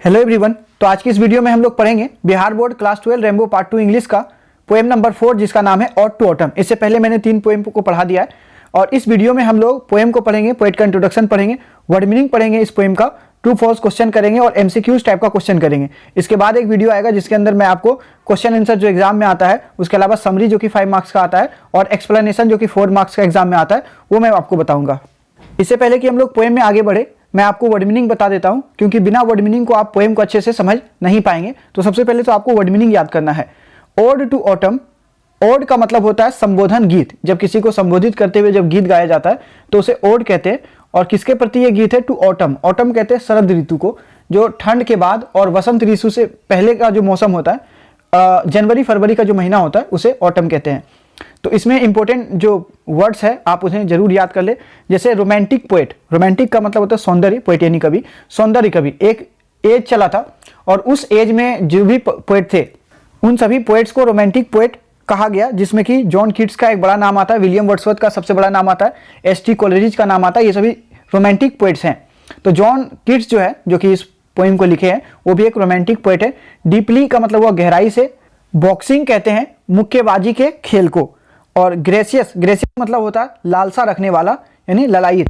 Hello everyone. तो आज की इस वीडियो में हम लोग पढ़ेंगे Bihar board class 12 rainbow part 2 English का पोएम नंबर 4 जिसका नाम है ऑड टू ऑटम। इससे पहले मैंने 3 पोएम को पढ़ा दिया है और इस वीडियो में हम लोग पोएम को पढ़ेंगे, पोएट का इंट्रोडक्शन पढ़ेंगे, वर्ड मीनिंग पढ़ेंगे, इस पोएम का ट्रू फॉल्स क्वेश्चन करेंगे और एमसीक्यूज टाइप का क्वेश्चन करेंगे। इसके बाद एक वीडियो आएगा जिसके अंदर मैं आपको क्वेश्चन आंसर जो एग्जाम में आता है, उसके अलावा समरी जो कि 5 मार्क्स का आता है और एक्सप्लेनेशन जो कि 4 मार्क्स का एग्जाम में आता है, वो मैं आपको बताऊंगा। इससे पहले कि हम लोग पोएम में आगे बढ़े, मैं आपको वर्ड मीनिंग बता देता हूं, क्योंकि बिना वर्ड मीनिंग को आप पोएम को अच्छे से समझ नहीं पाएंगे। तो सबसे पहले तो आपको वर्ड मीनिंग याद करना है। ओड टू ऑटम, ओड का मतलब होता है संबोधन गीत। जब किसी को संबोधित करते हुए जब गीत गाया जाता है तो उसे ओड कहते हैं। और किसके प्रति ये गीत है? To autumn. ऑटम कहते हैं शरद ऋतु को, जो ठंड के बाद और वसंत ऋतु से पहले का जो मौसम होता है, जनवरी फरवरी का जो महीना होता है, उसे ऑटम कहते हैं। तो इसमें इंपॉर्टेंट जो वर्ड्स है आप उन्हें जरूर याद कर ले। जैसे रोमांटिक पोएट, रोमांटिक का मतलब होता है सौंदर्य, पोएट यानी कवि, सौंदर्य कवि। एक एज चला था और उस एज में जो भी पोएट थे उन सभी पोएट्स को रोमांटिक पोएट कहा गया, जिसमें कि जॉन कीट्स का एक बड़ा नाम आता है, विलियम वर्ड्सवर्थ का सबसे बड़ा नाम आता है, एस.टी. कोलरिज का नाम आता है। ये सभी रोमांटिक पोएट्स हैं। तो जॉन कीट्स जो है, जो कि इस पोएम को लिखे हैं, वो भी एक रोमांटिक पोएट है। डीपली का मतलब हुआ गहराई से, बॉक्सिंग कहते हैं मुक्केबाजी के खेल को, और ग्रेसियस, ग्रेसियस मतलब होता है लालसा रखने वाला, यानी ललायत।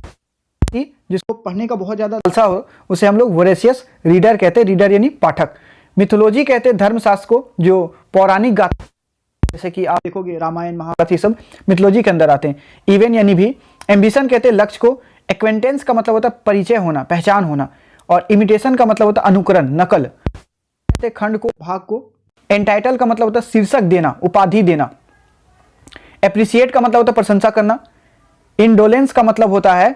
जिसको पढ़ने का बहुत ज्यादा लालसा हो उसे हम लोग वोरेशियस रीडर कहते हैं, रीडर यानी पाठक। मिथोलॉजी कहते हैं धर्मशास्त्र को, जो पौराणिक गाथा, जैसे कि आप देखोगे रामायण महाभारत, ये सब मिथोलॉजी के अंदर आते हैं। इवन यानी भी। एम्बिशन कहते हैं लक्ष्य को। एक्वेंटेंस का मतलब होता है परिचय होना, पहचान होना। और इमिटेशन का मतलब होता है अनुकरण, नकल। कहते हैं खंड को, भाग को। एंटाइटल का मतलब होता है शीर्षक देना, उपाधि देना। एप्रिसिएट का मतलब होता है प्रशंसा करना। इंडोलेंस का मतलब होता है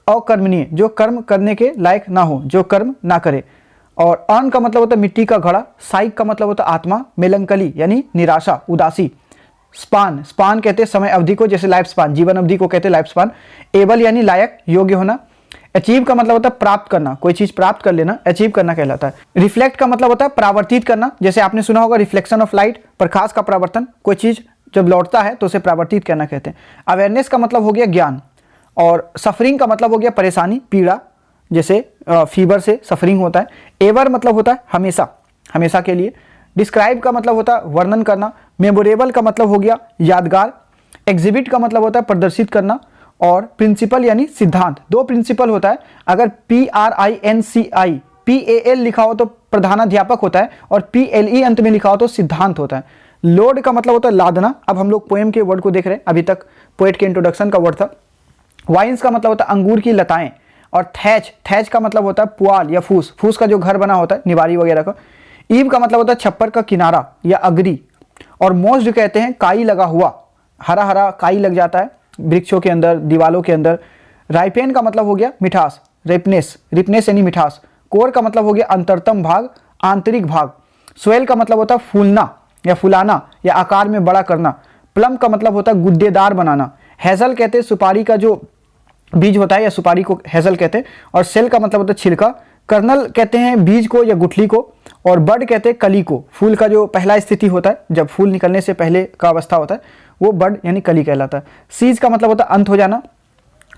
अकर्मणीय, जो कर्म करने के लायक ना हो, जो कर्म ना करे। और अर्न का मतलब होता है मिट्टी का घड़ा। साइक का मतलब होता है आत्मा। मेलंकली यानी निराशा, उदासी। स्पान, स्पान कहते हैं समय अवधि को, जैसे लाइफ स्पान, जीवन अवधि को कहते हैं लाइफ स्पान। एबल यानी लायक, योग्य होना। अचीव का मतलब होता है प्राप्त करना, कोई चीज प्राप्त कर लेना, अचीव करना कहलाता है। रिफ्लेक्ट का मतलब होता है परावर्तित करना, जैसे आपने सुना होगा रिफ्लेक्शन ऑफ लाइट, प्रकाश का परावर्तन। कोई चीज जब लौटता है तो उसे परावर्तित करना कहते हैं। अवेयरनेस का मतलब हो गया ज्ञान। और सफरिंग का मतलब हो गया परेशानी, पीड़ा, जैसे फीवर से सफरिंग होता है। एवर मतलब होता है हमेशा, हमेशा के लिए। डिस्क्राइब का मतलब होता है वर्णन करना। मेमोरेबल का मतलब हो गया यादगार। एग्जिबिट का मतलब होता है प्रदर्शित करना। और प्रिंसिपल यानी सिद्धांत। 2 प्रिंसिपल होता है। अगर PRINCI PAL लिखा हो तो प्रधानाध्यापक होता है, और PLE अंत में लिखा हो तो सिद्धांत होता है। लोड का मतलब होता है लादना। अब हम लोग पोएम के वर्ड को देख रहे हैं, अभी तक पोएट के इंट्रोडक्शन का वर्ड था। वाइन्स का मतलब होता है अंगूर की लताएं। और थैच, थैच का मतलब होता है पुआल या फूस, फूस का जो घर बना होता है, निवारी वगैरह का। ईव का मतलब होता है छप्पर का किनारा या अगरी। और मोस्ट जो कहते हैं काई लगा हुआ, हरा हरा काई लग जाता है वृक्षों के अंदर, दीवालों के अंदर। राइपेन का मतलब हो गया मिठास, रेपनेस, रिपनेस यानी मिठास। कोर का मतलब हो गया अंतरतम भाग, आंतरिक भाग। स्वेल का मतलब होता है फूलना या फुलाना या आकार में बड़ा करना। प्लम का मतलब होता है गुद्देदार बनाना। हेजल कहते हैं सुपारी का जो बीज होता है, या सुपारी को हेजल कहते हैं। और सेल का मतलब होता है छिलका। कर्नल कहते हैं बीज को या गुठली को। और बड कहते हैं कली को, फूल का जो पहला स्थिति होता है, जब फूल निकलने से पहले का अवस्था होता है, वो बड यानी कली कहलाता है। सीज का मतलब होता है अंत हो जाना।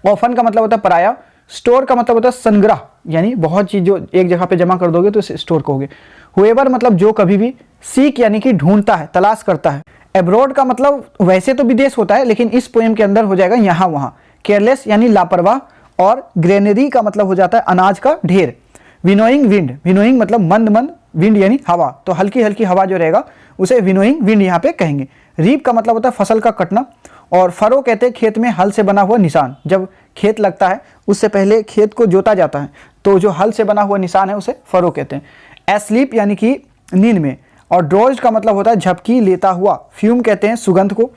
ऑफन का मतलब होता है पराया। स्टोर का मतलब होता है संग्रह, यानी बहुत चीज जो एक जगह पे जमा कर दोगे तो इसे स्टोर कहोगे। हुएवर मतलब जो कभी भी। सीक यानी कि ढूंढता है, तलाश करता है। एब्रॉड का मतलब वैसे तो विदेश होता है, लेकिन इस पोएम के अंदर हो जाएगा यहाँ वहाँ। केयरलेस यानी लापरवाह। और ग्रेनरी का मतलब हो जाता है अनाज का ढेर। विनोइंग विंड, विनोइंग मतलब मंद मंद, विंड यानी हवा, तो हल्की हल्की हवा जो रहेगा उसे विनोइंग विंड यहाँ पे कहेंगे। रीप का मतलब होता है फसल का कटना। और फरो कहते हैं खेत में हल से बना हुआ निशान। जब खेत लगता है उससे पहले खेत को जोता जाता है, तो जो हल से बना हुआ निशान है उसे फरो कहते हैं। एस्लीप यानी कि नींद में। और ड्रोज का मतलब होता है झपकी लेता हुआ। फ्यूम कहते हैं सुगंध को।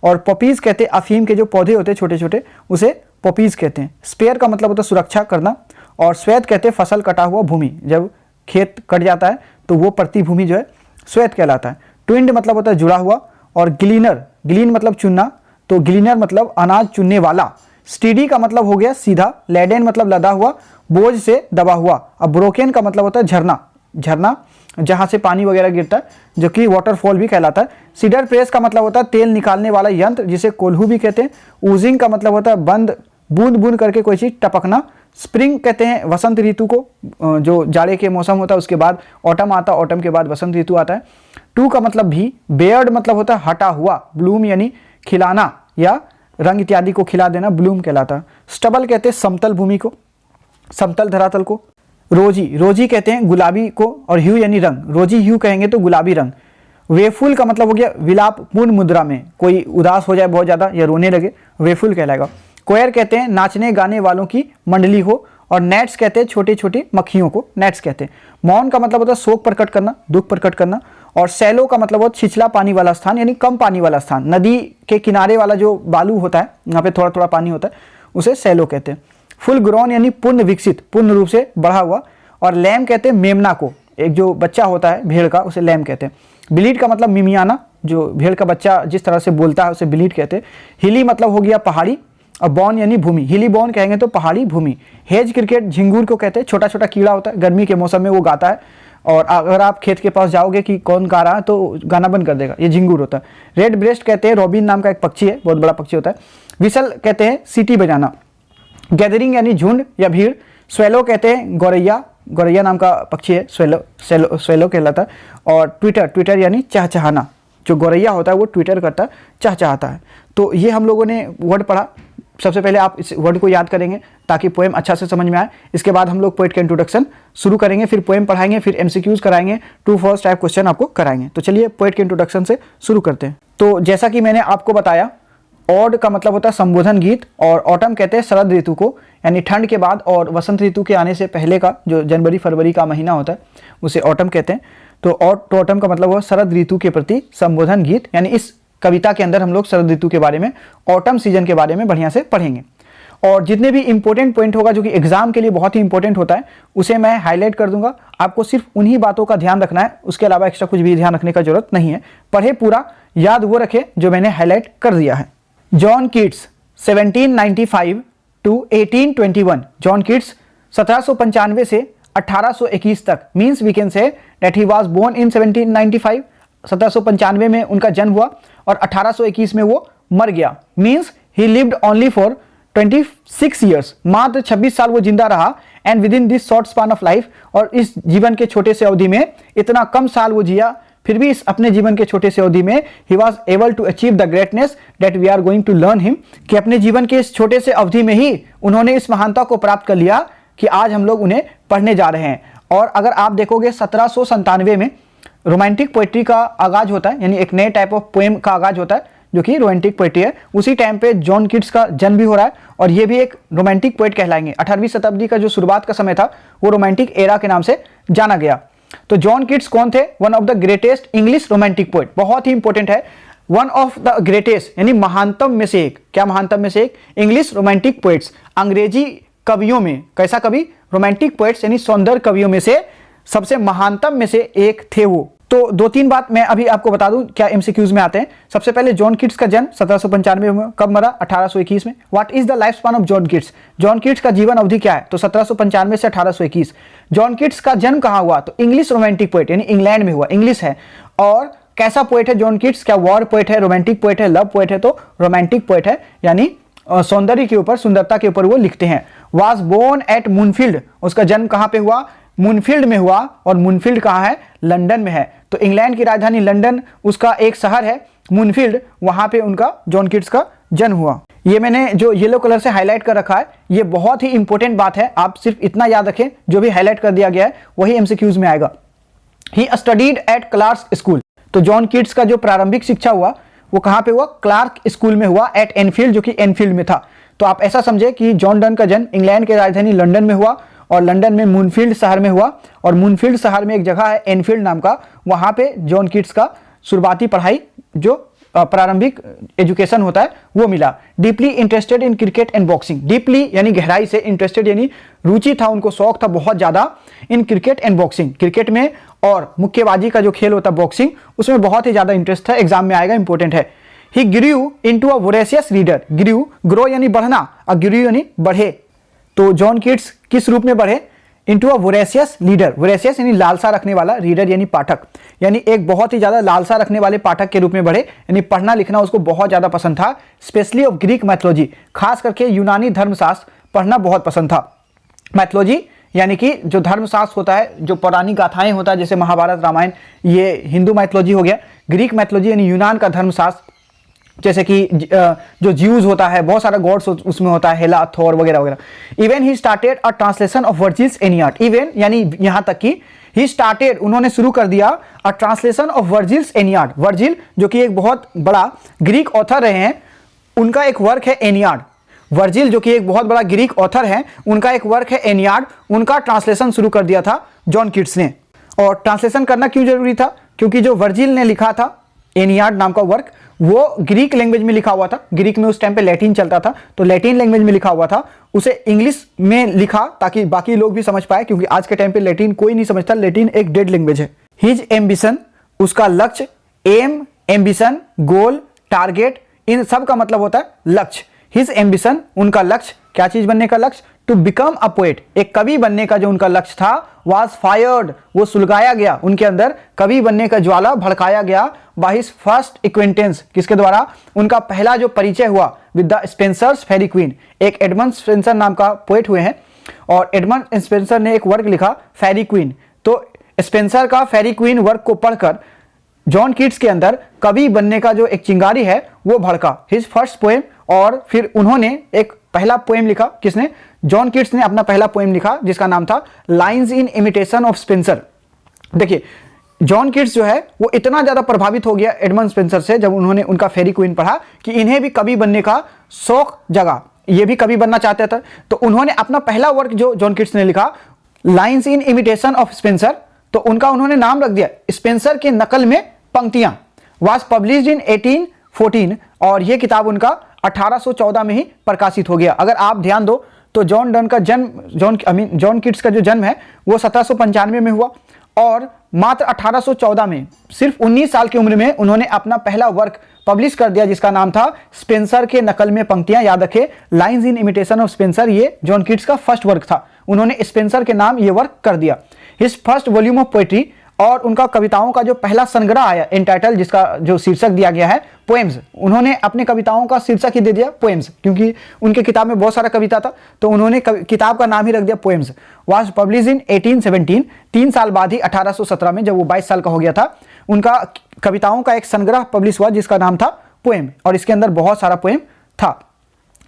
और पपीज कहते हैं अफीम के जो पौधे होते हैं छोटे छोटे, उसे पपीज कहते हैं। स्पेयर का मतलब होता है सुरक्षा करना। और श्वेत कहते हैं फसल कटा हुआ भूमि, जब खेत कट जाता है तो वो प्रतिभूमि जो है श्वेत कहलाता है। ट्विंड मतलब होता है जुड़ा हुआ। और ग्लीनर, ग्लीन मतलब चुनना, तो ग्लीनर मतलब अनाज चुनने वाला। स्टीडी का मतलब हो गया सीधा। लेडेन मतलब लदा हुआ, बोझ से दबा हुआ। अब ब्रोकेन का मतलब होता है झरना, झरना जहां से पानी वगैरह गिरता है, जो कि वाटरफॉल भी कहलाता है। सीडर प्रेस का मतलब होता है तेल निकालने वाला यंत्र, जिसे कोल्हू भी कहते हैं। ऊजिंग का मतलब होता है बंद, बूंद बूंद करके कोई चीज टपकना, स्प्रिंग कहते हैं वसंत ऋतु को, जो जाड़े के मौसम होता है उसके बाद ऑटम आता है, ऑटम के बाद वसंत ऋतु आता है। टू का मतलब भी, बेयर्ड मतलब होता है हटा हुआ, ब्लूम यानी खिलाना या रंग इत्यादि को खिला देना, ब्लूम कहलाता है। स्टबल कहते हैं समतल भूमि को, समतल धरातल को। रोजी, रोजी कहते हैं गुलाबी को, और ह्यू यानी रंग, रोजी ह्यू कहेंगे तो गुलाबी रंग। वेफुल का मतलब हो गया विलाप पूर्ण मुद्रा में, कोई उदास हो जाए बहुत ज़्यादा या रोने लगे, वेफुल कहलाएगा। कोयर कहते हैं नाचने गाने वालों की मंडली हो, और नेट्स कहते हैं छोटी छोटी मक्खियों को नेट्स कहते हैं। मौन का मतलब होता है शोक प्रकट करना, दुख प्रकट करना। और सैलो का मतलब होता है छिछला पानी वाला स्थान यानी कम पानी वाला स्थान, नदी के किनारे वाला जो बालू होता है, यहाँ पे थोड़ा थोड़ा पानी होता है, उसे सैलो कहते हैं। फुल ग्रोन यानी पूर्ण विकसित, पूर्ण रूप से बढ़ा हुआ। और लैम कहते हैं मेमना को, एक जो बच्चा होता है भेड़ का, उसे लैम कहते हैं। बिलीड का मतलब मिमियाना, जो भेड़ का बच्चा जिस तरह से बोलता है उसे बिलीड कहते हैं। हिली मतलब हो गया पहाड़ी, और बॉन यानी भूमि, हिली बॉन कहेंगे तो पहाड़ी भूमि। हेज क्रिकेट झिंगूर को कहते हैं, छोटा छोटा कीड़ा होता है, गर्मी के मौसम में वो गाता है, और अगर आप खेत के पास जाओगे कि कौन गा रहा है तो गाना बंद कर देगा, ये झिंगूर होता है। रेड ब्रेस्ट कहते हैं रॉबिन नाम का एक पक्षी है, बहुत बड़ा पक्षी होता है। विसल कहते हैं सीटी बजाना। गैदरिंग यानी झुंड या भीड़। स्वेलो कहते हैं गौरैया, गौरैया नाम का पक्षी है, स्वेलो कहलाता है। और ट्विटर, ट्विटर यानी चहचहाना, जो गौरैया होता है वो ट्विटर करता है, चहचहाता है। तो ये हम लोगों ने वर्ड पढ़ा। सबसे पहले आप इस वर्ड को याद करेंगे ताकि पोएम अच्छा से समझ में आए। इसके बाद हम लोग पोएट का इंट्रोडक्शन शुरू करेंगे, फिर पोएम पढ़ाएंगे, फिर एमसीक्यूज कराएंगे, ट्रू फॉल्स टाइप क्वेश्चन आपको कराएंगे। तो चलिए पोएट के इंट्रोडक्शन से शुरू करते हैं। तो जैसा कि मैंने आपको बताया, ऑड का मतलब होता है संबोधन गीत, और ऑटम कहते हैं शरद ऋतु को, यानी ठंड के बाद और वसंत ऋतु के आने से पहले का जो जनवरी फरवरी का महीना होता है उसे ऑटम कहते हैं। तो ऑटम का मतलब हुआ शरद ऋतु के प्रति संबोधन गीत, यानी इस कविता के अंदर हम लोग शरद ऋतु के बारे में, ऑटम सीजन के बारे में बढ़िया से पढ़ेंगे। और जितने भी इंपॉर्टेंट पॉइंट होगा जो कि एग्जाम के लिए बहुत ही इंपॉर्टेंट होता है उसे मैं हाईलाइट कर दूंगा। आपको सिर्फ उन्हीं बातों का ध्यान रखना है, उसके अलावा एक्स्ट्रा कुछ भी ध्यान रखने का जरूरत नहीं है। पढ़े पूरा, याद वो रखे जो मैंने हाईलाइट कर दिया है। John Keats 1795 to 1821, John Keats 1795 से 1821 तक, means we can say that he was born in 1795, 1795 में उनका जन्म हुआ और 1821 में वो मर गया। Means he lived only for 26 years, मात्र 26 साल वो जिंदा रहा। And with in this short span of life, और इस जीवन के छोटे से अवधि में इतना कम साल वो जिया, फिर भी इस अपने जीवन के छोटे से अवधि में ही was able to achieve the greatness that we are going to learn him, कि अपने जीवन के इस छोटे से अवधि में ही उन्होंने इस महानता को प्राप्त कर लिया कि आज हम लोग उन्हें पढ़ने जा रहे हैं। और अगर आप देखोगे 1797 में रोमांटिक पोइट्री का आगाज होता है, यानी एक नए टाइप ऑफ पोएम का आगाज होता है जो कि रोमांटिक पोइट्री है। उसी टाइम पे जॉन कीट्स का जन्म भी हो रहा है, और ये भी एक रोमांटिक पोएट कहलाएंगे। 18वीं शताब्दी का जो शुरुआत का समय था वो रोमांटिक एरा के नाम से जाना गया। तो जॉन कीट्स कौन थे? One of the greatest English romantic poet, बहुत ही इंपॉर्टेंट है। वन ऑफ द ग्रेटेस्ट यानी महानतम में से एक, क्या महानतम में से एक? इंग्लिश रोमांटिक पोएट्स, अंग्रेजी कवियों में कैसा कवि? रोमांटिक पोएट्स यानी सौंदर्य कवियों में से सबसे महानतम में से एक थे वो। तो दो तीन बात मैं अभी आपको बता दूं, क्या एमसीक्यूज में आते हैं। सबसे पहले जॉन कीट्स का जन्म 1795 में, कब मरा? 1821 में। What is the life span of John Keats? John Keats का जीवन अवधि क्या है? तो 1795 से 1821। जॉन कीट्स का जन्म कहाँ हुआ? तो इंग्लिश रोमांटिक पोएट यानी इंग्लैंड में हुआ, इंग्लिश है। और कैसा पोएट है जॉन कीट्स? क्या वॉर पोएट है, रोमांटिक पोएट है, लव पोएट है? तो रोमांटिक पोएट है, यानी सौंदर्य के ऊपर, सुंदरता के ऊपर वो लिखते हैं। वाज बोर्न एट मूनफील्ड, उसका जन्म कहाँ पे हुआ? मूनफील्ड में हुआ, और मूनफील्ड कहाँ है? लंदन में है। तो इंग्लैंड की राजधानी लंदन, उसका एक शहर है मूनफील्ड, वहां पे उनका जॉन कीट्स का जन्म हुआ। ये मैंने जो येलो कलर से हाईलाइट कर रखा है, ये बहुत ही इंपॉर्टेंट बात है, आप सिर्फ इतना याद रखें, जो भी हाईलाइट कर दिया गया है वही एमसीक्यूज में आएगा। He studied at Clarke school, तो जॉन कीट्स का जो प्रारंभिक शिक्षा हुआ वो कहाँ पे हुआ? क्लार्क स्कूल में हुआ, एट एनफील्ड, जो कि एनफील्ड में था। तो आप ऐसा समझे कि जॉन डन का जन्म इंग्लैंड की राजधानी लंदन में हुआ, और लंदन में मूनफील्ड शहर में हुआ, और मूनफील्ड शहर में एक जगह है एनफील्ड नाम का, वहां पे जॉन कीट्स का शुरुआती पढ़ाई, जो प्रारंभिक एजुकेशन होता है, वो मिला। Deeply interested in cricket and boxing, deeply यानी गहराई से, इंटरेस्टेड यानी रुचि था, उनको शौक था बहुत ज्यादा, in cricket and boxing, cricket में और मुक्केबाजी का जो खेल होता है बॉक्सिंग, उसमें बहुत ही ज्यादा इंटरेस्ट था, एग्जाम में आएगा, इंपॉर्टेंट है। He grew into a voracious reader, grow यानी बढ़ना, और ग्रू यानी बढ़े। तो जॉन कीट्स किस रूप में बढ़े? Into a voracious leader, voracious यानी लालसा रखने वाला, रीडर यानी पाठक, यानी एक बहुत ही ज्यादा लालसा रखने वाले पाठक के रूप में बढ़े, यानी पढ़ना लिखना उसको बहुत ज्यादा पसंद था। स्पेशली ऑफ ग्रीक मैथोलॉजी, खास करके यूनानी धर्मशास्त्र पढ़ना बहुत पसंद था। मैथोलॉजी यानी कि जो धर्मशास्त्र होता है, जो पौराणिक गाथाएं होता है, जैसे महाभारत रामायण, ये हिंदू मैथोलॉजी हो गया। ग्रीक मैथोलॉजी यानी यूनान का धर्मशास्त्र, जैसे कि जो ज्यूज होता है, बहुत सारा गॉड्स उसमें होता है, हेला, थोर वगैरह वगैरह। Even he started a translation of Virgil's Aeneid, even यानी यहाँ तक कि ही स्टार्टेड, उन्होंने शुरू कर दिया a translation of Virgil's Aeneid. Virgil जो कि एक बहुत बड़ा ग्रीक ऑथर रहे हैं, उनका एक वर्क है एनियाड। वर्जिल जो कि एक बहुत बड़ा ग्रीक ऑथर है, उनका एक वर्क है एनियाड, उनका ट्रांसलेशन शुरू कर दिया था जॉन कीट्स ने। और ट्रांसलेशन करना क्यों जरूरी था? क्योंकि जो वर्जिल ने लिखा था एनियाड नाम का वर्क, वो ग्रीक लैंग्वेज में लिखा हुआ था। ग्रीक में उस टाइम पे लैटिन चलता था, तो लैटिन लैंग्वेज में लिखा हुआ था, उसे इंग्लिश में लिखा ताकि बाकी लोग भी समझ पाए, क्योंकि आज के टाइम पे लैटिन कोई नहीं समझता, लैटिन एक डेड लैंग्वेज है। हिज एम्बिशन, उसका लक्ष्य, एम, एम्बिशन, गोल, टारगेट, इन सब का मतलब होता है लक्ष्य। हिज एम्बिशन, उनका लक्ष्य, क्या चीज बनने का लक्ष्य? टू बिकम अ पोएट, एक कवि बनने का जो उनका लक्ष्य था, वाज फायर्ड, वो सुलगाया गया, उनके अंदर कवि बनने का ज्वाला भड़काया गया बाय हिज फर्स्ट एक्वेंटेंस, किसके द्वारा? उनका पहला जो परिचय हुआ with the Spenser's Faerie Queene, एक एडमंड स्पेंसर नाम का पोएट हुए हैं, और एडमंड स्पेंसर ने एक वर्क लिखा फेरी क्वीन। तो स्पेंसर का फेरी क्वीन वर्क को पढ़कर जॉन कीट्स के अंदर कवि बनने का जो एक चिंगारी है वो भड़का, हिज फर्स्ट पोएम। और फिर उन्होंने एक पहला पोएम लिखा, किसने? जॉन कीट्स ने अपना पहला पोएम लिखा, जिसका नाम था lines in imitation of Spencer. देखिए, जॉन कीट्स जो है वो इतना ज्यादा प्रभावित हो गया एडमंड स्पेंसर से, जब उन्होंने उनका फेरी क्वीन पढ़ा, कि इन्हें भी कवि बनने का शौक जगा, ये भी कवि बनना चाहते थे। तो उन्होंने अपना पहला वर्क जो जॉन कीट्स ने लिखा, lines in imitation of Spenser, तो उनका उन्होंने नाम रख दिया स्पेंसर के नकल में पंक्तियां, वाज पब्लिश्ड इन 1814, और यह किताब उनका 1814 में ही प्रकाशित हो गया। अगर आप ध्यान दो तो जॉन कीट्स का जो जन्म है वो 1795 में हुआ, और मात्र 1814 में, सिर्फ 19 साल की उम्र में उन्होंने अपना पहला वर्क पब्लिश कर दिया, जिसका नाम था स्पेंसर के नकल में पंक्तियां। याद रखें, lines in imitation of Spencer, ये जॉन कीट्स का फर्स्ट वर्क था, उन्होंने स्पेंसर के नाम ये वर्क कर दिया। His first volume of poetry, और उनका कविताओं का जो पहला संग्रह आया एंटाइटल, जिसका जो शीर्षक दिया गया है पोएम्स, उन्होंने अपने कविताओं का शीर्षक ही दे दिया पोएम्स, क्योंकि उनके किताब में बहुत सारा कविता था, तो उन्होंने किताब का नाम ही रख दिया पोएम्स। वाज पब्लिश इन 1817, 3 साल बाद ही 1817 में, जब वो 22 साल का हो गया था, उनका कविताओं का एक संग्रह पब्लिश हुआ जिसका नाम था पोएम, और इसके अंदर बहुत सारा पोएम था।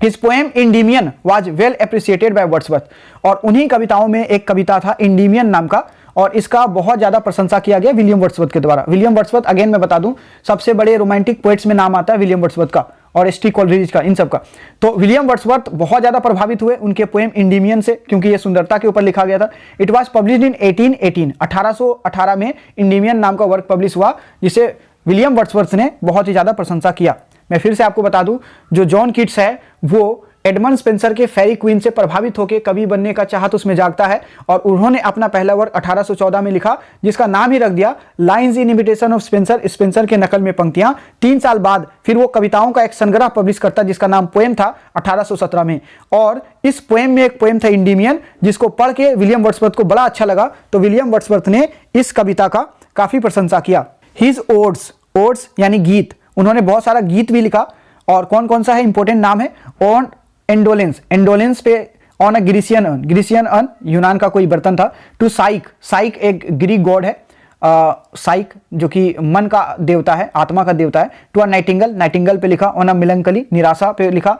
His poem Endymion was well appreciated by Wordsworth, और उन्हीं कविताओं में एक कविता था इंडीमियन नाम का, और इसका बहुत ज्यादा प्रशंसा किया गया विलियम वर्ड्सवर्थ के द्वारा। विलियम वर्ड्सवर्थ, अगेन मैं बता दूं, सबसे बड़े रोमांटिक पोएट्स में नाम आता है विलियम वर्ड्सवर्थ का और एस टी कोलरिज का, इन सब का। तो विलियम वर्ड्सवर्थ बहुत ज्यादा प्रभावित हुए उनके पोएम इंडीमियन से, क्योंकि ये सुंदरता के ऊपर लिखा गया था। इट वाज पब्लिश्ड इन 1818, 1818 में इंडीमियन नाम का वर्क पब्लिश हुआ, जिसे विलियम वर्ड्सवर्थ ने बहुत ही ज्यादा प्रशंसा किया। मैं फिर से आपको बता दूं, जो जॉन कीट्स है वो एडमंड स्पेंसर के फेरी क्वीन से प्रभावित होकर कवि बनने का चाहत उसमें जागता है, और उन्होंने अपना पहला वर्क 1814 में लिखा, जिसका नाम ही रख दिया lines in imitation of Spencer, Spencer के नकल में पंक्तियां। 3 साल बाद फिर वो कविताओं का एक संग्रह पब्लिश करता, जिसका नाम पोएम था 1817 में, और इस पोएम में एक पोएम था इंडीमियन, जिसको पढ़ के विलियम वर्ड्सवर्थ को बड़ा अच्छा लगा, तो विलियम वर्ड्सवर्थ ने इस कविता का काफी प्रशंसा किया। हिज ओड्स, ओड्स यानी गीत, उन्होंने बहुत सारा गीत भी लिखा, और कौन कौन सा है इंपॉर्टेंट नाम है, ऑन एंडोलेंस, एंडोलेंस पे, on a Grecian earn, Grecian earn यूनान का कोई बर्तन था, टू साइक, साइक एक ग्रीक गॉड है, साइक जो कि मन का देवता है, आत्मा का देवता है, टू अ नाइटिंगल, नाइटिंगल पे लिखा, ऑन अ मिलंकली, निराशा पे लिखा,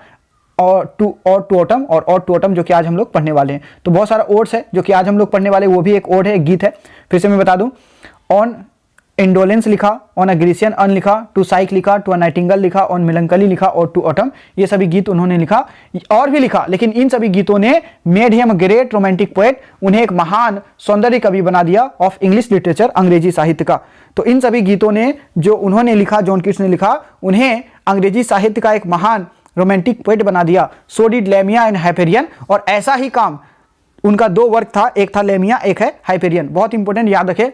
और टू ऑटम, और टू ऑटम जो कि आज हम लोग पढ़ने वाले हैं। तो बहुत सारा ओड्स है जो कि आज हम लोग पढ़ने वाले, वो भी एक ओड है, एक गीत है। फिर से मैं बता दूं, ऑन इंडोलेंस लिखा, ऑन अ ग्रीसियन अर्न लिखा, टू साइक लिखा, टू अ नाइटिंगल लिखा, ऑन मिलंकली लिखा, और टू ऑटम, ये सभी गीत उन्होंने लिखा और भी लिखा। लेकिन इन सभी गीतों ने made him great romantic poet, उन्हें एक महान सौंदर्य कवि बना दिया ऑफ इंग्लिश लिटरेचर, अंग्रेजी साहित्य का। तो इन सभी गीतों ने जो उन्होंने लिखा, जॉन कीट्स ने लिखा, उन्हें अंग्रेजी साहित्य का एक महान रोमांटिक पोएट बना दिया। So did Lamia and Hyperion, और ऐसा ही काम उनका 2 वर्क था, एक था लेमिया, एक है हाइपेरियन। बहुत इंपॉर्टेंट, याद रखें,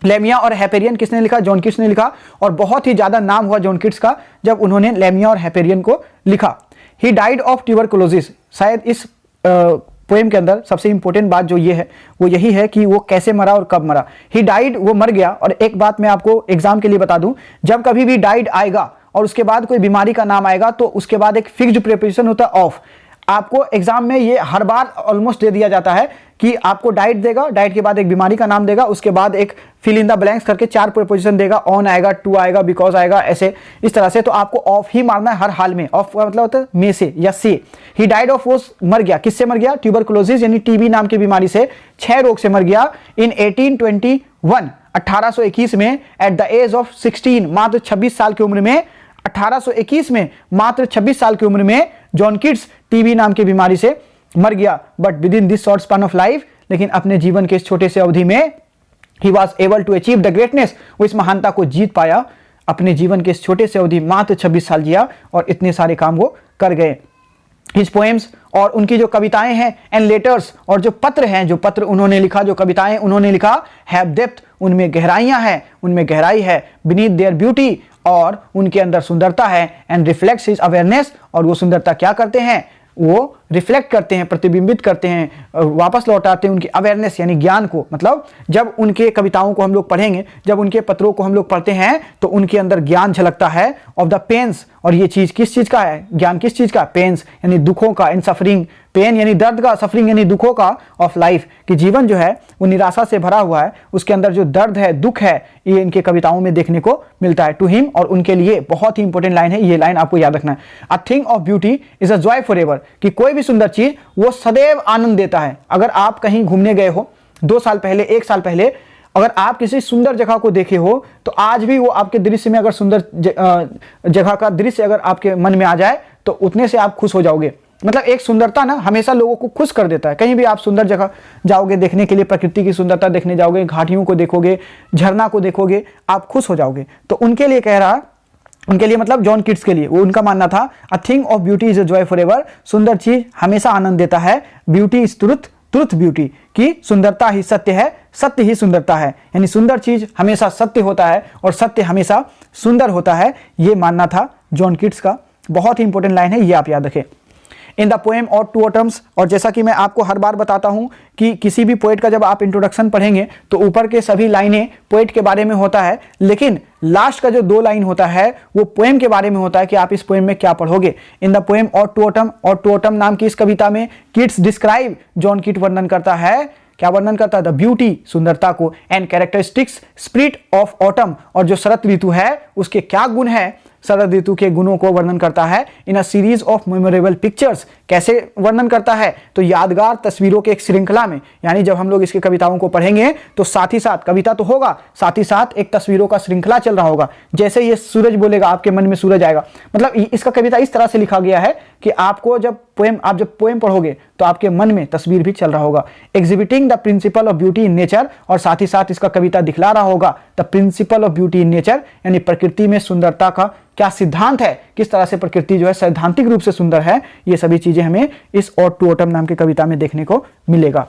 लेमिया और हाइपेरियन किसने लिखा? जॉन कीट्स ने लिखा, और बहुत ही ज्यादा नाम हुआ जॉन कीट्स का जब उन्होंने लेमिया और हाइपेरियन को लिखा। ही डाइड ऑफ ट्यूबरकुलोसिस, शायद इस पोएम के अंदर सबसे इंपॉर्टेंट बात जो ये है वो यही है कि वो कैसे मरा और कब मरा। ही डाइड, वो मर गया। और एक बात मैं आपको एग्जाम के लिए बता दूं, जब कभी भी डाइड आएगा और उसके बाद कोई बीमारी का नाम आएगा तो उसके बाद एक फिक्स्ड प्रिपोजिशन होता है ऑफ। आपको एग्जाम में ये हर बार ऑलमोस्ट दे दिया जाता है कि आपको डाइट देगा, डाइट के बाद एक बीमारी का नाम देगा, उसके बाद एक फिल इन द ब्लैंक्स करके 4 प्रीपोजिशन देगा, ऑन आएगा, टू आएगा, बिकॉज आएगा, ऐसे इस तरह से। तो आपको ऑफ ही मारना है हर हाल में। ऑफ का मतलब होता है में से या से। ही डाइड ऑफ, वो मर गया, किससे मर गया? ट्यूबरकुलोसिस यानी टीबी नाम की बीमारी से, क्षय रोग से मर गया इन 1821, 1821 में, एट द एज ऑफ 16, मात्र 26 साल की उम्र में। 1821 में मात्र 26 साल की उम्र में जॉन किट्स टीबी नाम की बीमारी से मर गया। But within this short span of life, लेकिन अपने जीवन के इस छोटे से अवधि में ही was able to achieve the greatness, वो इस महानता को जीत पाया। अपने जीवन के इस छोटे से अवधि मात्र 26 साल जिया और इतने सारे काम वो कर गए। हिज पोएम्स, और उनकी जो कविताएं हैं, एंड लेटर्स, और जो पत्र हैं, जो पत्र उन्होंने लिखा, जो कविताएं उन्होंने लिखा, हैव डेप्थ, उनमें गहराइयां हैं, उनमें गहराई है, बीनीथ देयर ब्यूटी, और उनके अंदर सुंदरता है, एंड रिफ्लेक्ट्स हिज अवेयरनेस, और वो सुंदरता क्या करते हैं? वो रिफ्लेक्ट करते हैं, प्रतिबिंबित करते हैं, वापस लौटाते हैं उनकी अवेयरनेस यानी ज्ञान को। मतलब जब उनके कविताओं को हम लोग पढ़ेंगे, जब उनके पत्रों को हम लोग पढ़ते हैं, तो उनके अंदर ज्ञान झलकता है ऑफ द पेन्स। और ये चीज किस चीज का है? ज्ञान किस चीज का? पेन्स यानी दुखों का, इन सफरिंग, पेन यानी दर्द का, सफरिंग यानी दुखों का, ऑफ लाइफ, कि जीवन जो है वो निराशा से भरा हुआ है, उसके अंदर जो दर्द है, दुख है, ये इनके कविताओं में देखने को मिलता है। टू हिम, और उनके लिए बहुत ही इंपॉर्टेंट लाइन है, ये लाइन आपको याद रखना है। A thing of beauty is a joy for ever, कि कोई भी सुंदर चीज वो सदैव आनंद देता है। अगर आप कहीं घूमने गए हो 2 साल पहले, 1 साल पहले, अगर आप किसी सुंदर जगह को देखे हो, तो आज भी वो आपके दृश्य में, अगर सुंदर जगह का दृश्य अगर आपके मन में आ जाए, तो उतने से आप खुश हो जाओगे। मतलब एक सुंदरता ना हमेशा लोगों को खुश कर देता है। कहीं भी आप सुंदर जगह जाओगे देखने के लिए, प्रकृति की सुंदरता देखने जाओगे, घाटियों को देखोगे, झरना को देखोगे, आप खुश हो जाओगे। तो उनके लिए कह रहा, उनके लिए मतलब जॉन किट्स के लिए, वो उनका मानना था, a thing of beauty is a joy for ever, सुंदर चीज हमेशा आनंद देता है। Beauty is truth, truth beauty, की सुंदरता ही सत्य है, सत्य ही सुंदरता है। यानी सुंदर चीज हमेशा सत्य होता है और सत्य हमेशा सुंदर होता है। ये मानना था जॉन किट्स का। बहुत ही इंपॉर्टेंट लाइन है, ये आप याद रखें। इन द पोएम और टू ऑटम्स, और जैसा कि मैं आपको हर बार बताता हूं कि किसी भी पोएट का जब आप इंट्रोडक्शन पढ़ेंगे तो ऊपर के सभी लाइनें पोएट के बारे में होता है, लेकिन लास्ट का जो 2 लाइन होता है वो पोएम के बारे में होता है कि आप इस पोएम में क्या पढ़ोगे। इन द पोएम और टू ऑटम, और टू ऑटम नाम की इस कविता में किट्स डिस्क्राइब, जॉन किट वर्णन करता है, क्या वर्णन करता है? द ब्यूटी, सुंदरता को, and characteristics spirit of autumn, और जो शरद ऋतु है उसके क्या गुण है, शरद ऋतु के गुणों को वर्णन करता है। In a series of memorable pictures, कैसे वर्णन करता है? तो यादगार तस्वीरों के एक श्रृंखला में। यानी जब हम लोग इसकी कविताओं को पढ़ेंगे तो साथ ही साथ कविता तो होगा, साथ ही साथ एक तस्वीरों का श्रृंखला चल रहा होगा। जैसे ये सूरज बोलेगा, आपके मन में सूरज आएगा। मतलब इसका कविता इस तरह से लिखा गया है कि आपको जब पोएम पढ़ोगे तो आपके मन में तस्वीर भी चल रहा होगा। Exhibiting the principle of beauty in nature, और साथ ही साथ इसका कविता दिखला रहा होगा the principle of beauty in nature, यानी प्रकृति में सुंदरता का क्या सिद्धांत है, किस तरह से प्रकृति जो है सैद्धांतिक रूप से सुंदर है। ये सभी चीजें हमें इस और टू ऑटम नाम की कविता में देखने को मिलेगा।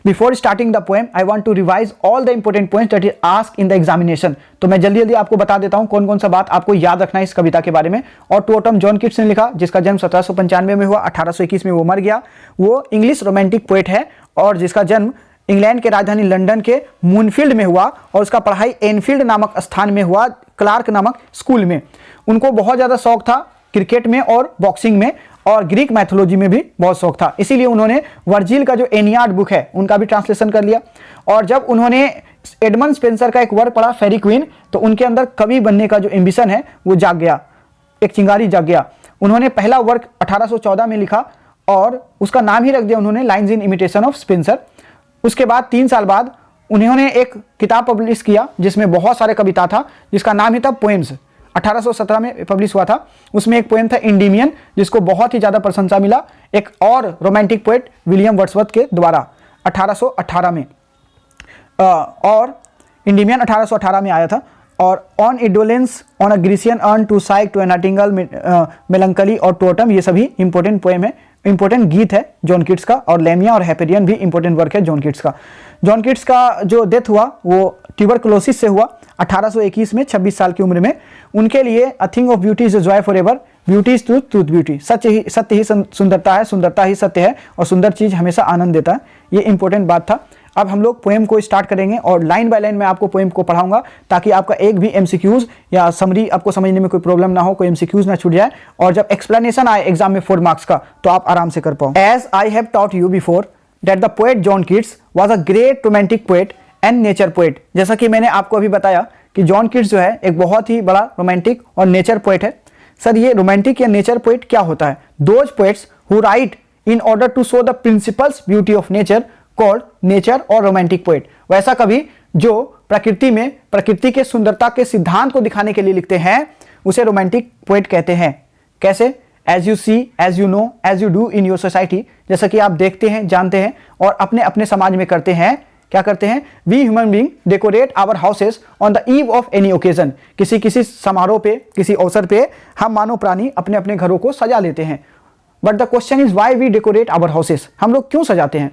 Before starting the poem I want to revise all the important points that is asked in the examination. तो मैं जल्दी जल्दी आपको बता देता हूं कौन कौन सा बात आपको याद रखना है इस कविता के बारे में। और टू ऑटम जॉन किट्स ने लिखा, जिसका जन्म 1795 में हुआ, 1821 में वो मर गया। वो इंग्लिश रोमांटिक पोएट है और जिसका जन्म इंग्लैंड के राजधानी लंदन के मूनफील्ड में हुआ, और उसका पढ़ाई एनफील्ड नामक स्थान में हुआ, क्लार्क नामक स्कूल में। उनको बहुत ज़्यादा शौक था क्रिकेट में और बॉक्सिंग में, और ग्रीक मैथोलॉजी में भी बहुत शौक था। इसीलिए उन्होंने वर्जिल का जो एनियाड बुक है उनका भी ट्रांसलेशन कर लिया। और जब उन्होंने एडमंड स्पेंसर का एक वर्क पढ़ा, फेरी क्वीन, तो उनके अंदर कवि बनने का जो एम्बिशन है वो जाग गया, एक चिंगारी जाग गया। उन्होंने पहला वर्क 1814 में लिखा और उसका नाम ही रख दिया उन्होंने lines in imitation of Spencer. उसके बाद 3 साल बाद उन्होंने एक किताब पब्लिश किया जिसमें बहुत सारे कविता था, जिसका नाम ही था पोएम्स। 1817 में पब्लिश हुआ था। उसमें एक पोएम था इंडीमियन, जिसको बहुत ही ज़्यादा प्रशंसा मिला, एक और रोमांटिक पोएट विलियम वर्ड्सवर्थ के द्वारा 1818 में। और इंडीमियन 1818 में आया था। और on indolence, on a Grecian urn, to Psyche, to a nightingale, melancholy और टोटम, ये सभी इंपॉर्टेंट पोएम है, इंपॉर्टेंट गीत है जॉन किट्स का। और लेमिया और हैपेरियन भी इंपॉर्टेंट वर्क है जॉन किट्स का। जॉन किट्स का जो डेथ हुआ वो ट्यूबरकुलोसिस से हुआ 1821 में, 26 साल की उम्र में। उनके लिए a thing of beauty is a joy for ever, beauty is truth, truth beauty, सत्य ही सुंदरता है, सुंदरता ही सत्य है, और सुंदर चीज हमेशा आनंद देता है। ये इंपॉर्टेंट बात था। अब हम लोग पोएम को स्टार्ट करेंगे और लाइन बाय लाइन मैं आपको पोएम को पढ़ाऊंगा ताकि आपका एक भी एमसीक्यूज या समरी आपको समझने में कोई प्रॉब्लम ना हो, कोई एमसीक्यूज ना छूट जाए, और जब एक्सप्लेनेशन आए एग्जाम में 4 मार्क्स का तो आप आराम से कर पाओ। As I have taught you before that the poet John Keats was a great romantic poet and nature poet. जैसा कि मैंने आपको अभी बताया कि जॉन किट्स जो है एक बहुत ही बड़ा रोमांटिक और नेचर पोएट है। सर ये रोमांटिक या नेचर पोएट क्या होता है? Those poets who write in order to show the principles beauty of nature called nature और रोमांटिक पोएट। वैसा कवि जो प्रकृति में प्रकृति के सुंदरता के सिद्धांत को दिखाने के लिए लिखते हैं उसे रोमांटिक पोएट कहते हैं। कैसे? As you see, as you know, as you do in your society, जैसा कि आप देखते हैं, जानते हैं और अपने अपने समाज में करते हैं। क्या करते हैं? We human being decorate our houses on the eve of any occasion. किसी किसी समारोह पे, किसी अवसर पे हम मानव प्राणी अपने अपने घरों को सजा लेते हैं। But the question is why we decorate our houses. हम लोग क्यों सजाते हैं?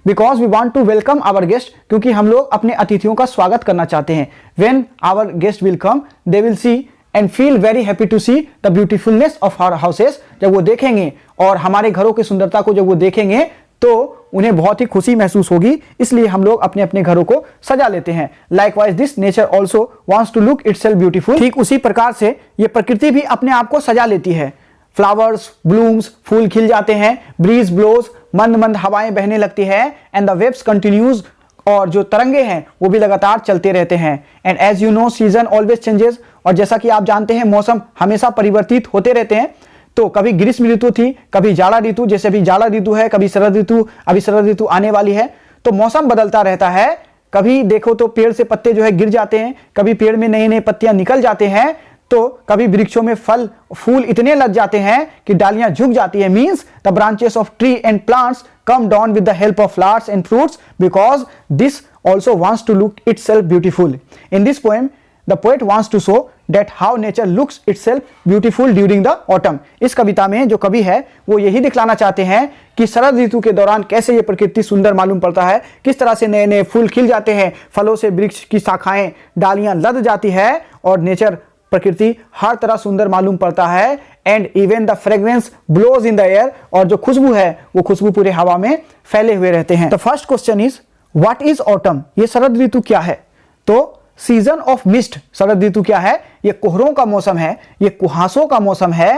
Because we want to welcome our guest, क्योंकि हम लोग अपने अतिथियों का स्वागत करना चाहते हैं। When our guest will come they will see and feel very happy to see the beautifulness of our houses. जब वो देखेंगे और हमारे घरों की सुंदरता को जब वो देखेंगे तो उन्हें बहुत ही खुशी महसूस होगी, इसलिए हम लोग अपने अपने घरों को सजा लेते हैं। Likewise this nature also wants to look itself beautiful. ठीक उसी प्रकार से ये प्रकृति भी अपने आप को सजा लेती है। फ्लावर्स ब्लूम्स, फूल खिल जाते हैं, ब्रीज ब्लोज, मंद मंद हवाएं बहने लगती है, एंड द वेव्स कंटिन्यूज, और जो तरंगे हैं वो भी लगातार चलते रहते हैं। And as you know season always changes, और जैसा कि आप जानते हैं मौसम हमेशा परिवर्तित होते रहते हैं। तो कभी ग्रीष्म ऋतु थी, कभी जाड़ा ऋतु, जैसे अभी जाड़ा ऋतु है, कभी शरद ऋतु, अभी शरद ऋतु आने वाली है। तो मौसम बदलता रहता है। कभी देखो तो पेड़ से पत्ते जो है गिर जाते हैं, कभी पेड़ में नई नई पत्तियां निकल जाते हैं, तो कभी वृक्षों में फल फूल इतने लग जाते हैं कि डालियां झुक जाती है। Means the branches of tree and plants come down with the help of flowers and fruits because this also wants to look itself beautiful. In this poem the poet wants to show that how nature looks itself beautiful during the autumn। इस कविता में जो कवि है वो यही दिखलाना चाहते हैं कि शरद ऋतु के दौरान कैसे ये प्रकृति सुंदर मालूम पड़ता है, किस तरह से नए नए फूल खिल जाते हैं, फलों से वृक्ष की शाखाएं डालियां लद जाती है और नेचर प्रकृति हर तरह सुंदर मालूम पड़ता है। And even the fragrance blows in the air, और जो खुशबू है वो खुशबू पूरे हवा में फैले हुए रहते हैं। The first question is what is autumn? ये शरद ऋतु क्या है? तो सीजन ऑफ मिस्ट, शरद ऋतु क्या है? ये कोहरों का मौसम है, ये कुहासों का मौसम है।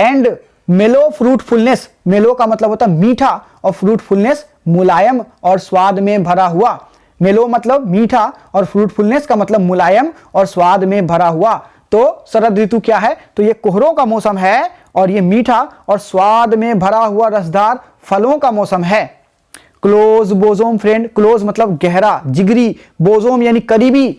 एंड मेलो फ्रूटफुलनेस, मेलो का मतलब होता है मीठा और फ्रूटफुलनेस मुलायम और स्वाद में भरा हुआ। मेलो मतलब मीठा और फ्रूटफुलनेस का मतलब मुलायम और स्वाद में भरा हुआ। तो शरद ऋतु क्या है? तो ये कोहरों का मौसम है और ये मीठा और स्वाद में भरा हुआ रसदार फलों का मौसम है। क्लोज बोजोम फ्रेंड, क्लोज मतलब गहरा जिगरी, बोजोम यानी करीबी,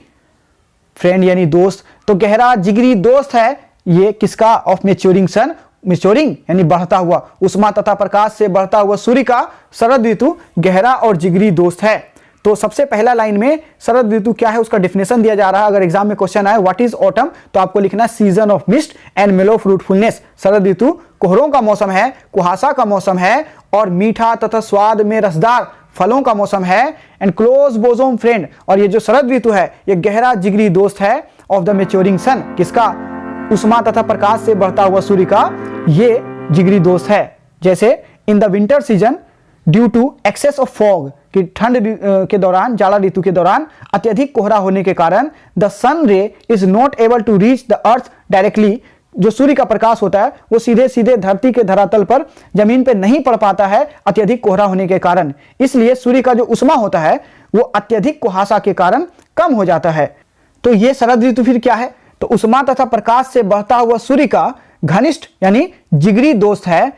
फ्रेंड यानी दोस्त। तो गहरा जिगरी दोस्त है ये किसका? ऑफ मैच्योरिंग सन, मैच्योरिंग यानी बढ़ता हुआ, उष्मा तथा प्रकाश से बढ़ता हुआ सूर्य का शरद ऋतु गहरा और जिगरी दोस्त है। तो सबसे पहला लाइन में शरद ऋतु क्या है उसका डेफिनेशन दिया जा रहा है। अगर एग्जाम में क्वेश्चन आए व्हाट इज ऑटम, तो आपको लिखना सीजन ऑफ मिस्ट एंड मेलो फ्रूटफुलनेस। शरद ऋतु कोहरों का मौसम है, कुहासा का मौसम है और मीठा तथा स्वाद में रसदार फलों का मौसम है। एंड क्लोज बोजोम फ्रेंड, और ये जो शरद ऋतु है ये गहरा जिगरी दोस्त है ऑफ द मैच्योरिंग सन, किसका? उष्मा तथा प्रकाश से बढ़ता हुआ सूर्य का ये जिगरी दोस्त है। जैसे in the winter season due to excess of fog, कि ठंड के दौरान, जाड़ा ऋतु के दौरान अत्यधिक कोहरा होने के कारण the sun ray is not able to reach the earth directly, जो सूर्य का प्रकाश होता है वो सीधे सीधे धरती के धरातल पर जमीन पे नहीं पड़ पाता है अत्यधिक कोहरा होने के कारण। इसलिए सूर्य का जो उष्मा होता है वो अत्यधिक कुहासा के कारण कम हो जाता है। तो ये शरद ऋतु फिर क्या है? तो उष्मा तथा प्रकाश से बढ़ता हुआ सूर्य का घनिष्ठ यानी जिगरी दोस्त है।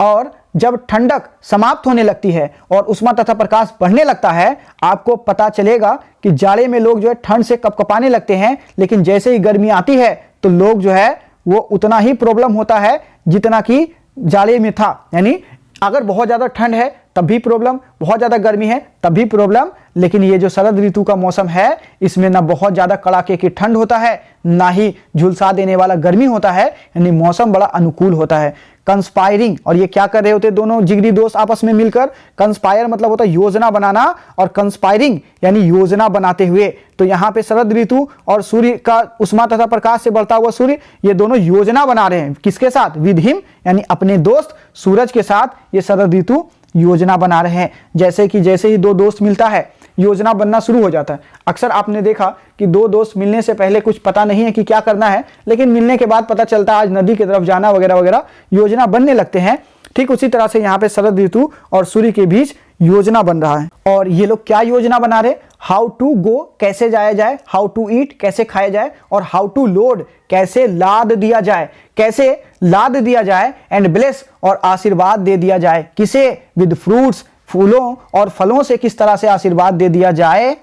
और जब ठंडक समाप्त होने लगती है और उष्मा तथा प्रकाश बढ़ने लगता है, आपको पता चलेगा कि जाड़े में लोग जो है ठंड से कपकपाने लगते हैं, लेकिन जैसे ही गर्मी आती है तो लोग जो है वो उतना ही प्रॉब्लम होता है जितना कि जाड़े में था। यानी अगर बहुत ज़्यादा ठंड है तब भी प्रॉब्लम, बहुत ज़्यादा गर्मी है तब भी प्रॉब्लम, लेकिन ये जो शरद ऋतु का मौसम है इसमें ना बहुत ज़्यादा कड़ाके की ठंड होता है, ना ही झुलसा देने वाला गर्मी होता है, यानी मौसम बड़ा अनुकूल होता है। कंस्पायरिंग, और ये क्या कर रहे होते दोनों जिगरी दोस्त आपस में मिलकर? कंस्पायर मतलब होता है योजना बनाना, और कंस्पायरिंग यानी योजना बनाते हुए। तो यहाँ पे शरद ऋतु और सूर्य का उष्मा तथा प्रकाश से बढ़ता हुआ सूर्य, ये दोनों योजना बना रहे हैं। किसके साथ? विद हिम यानी अपने दोस्त सूरज के साथ ये शरद ऋतु योजना बना रहे हैं। जैसे कि जैसे ही दो दोस्त मिलता है योजना बनना शुरू हो जाता है। अक्सर आपने देखा कि दो दोस्त मिलने से पहले कुछ पता नहीं है कि क्या करना है, लेकिन मिलने के बाद पता चलता है आज नदी की तरफ जाना वगैरह वगैरह, योजना बनने लगते हैं। ठीक उसी तरह से यहाँ पे शरद ऋतु और सूर्य के बीच योजना बन रहा है। और ये लोग क्या योजना बना रहे, हाउ टू गो कैसे जाया जाए, हाउ टू ईट कैसे खाया जाए, और हाउ टू लोड कैसे लाद दिया जाए, कैसे लाद दिया जाए, एंड ब्लेस और आशीर्वाद दे दिया जाए। किसे, विद फ्रूट्स फूलों और फलों से किस तरह से आशीर्वाद दे दिया जाए।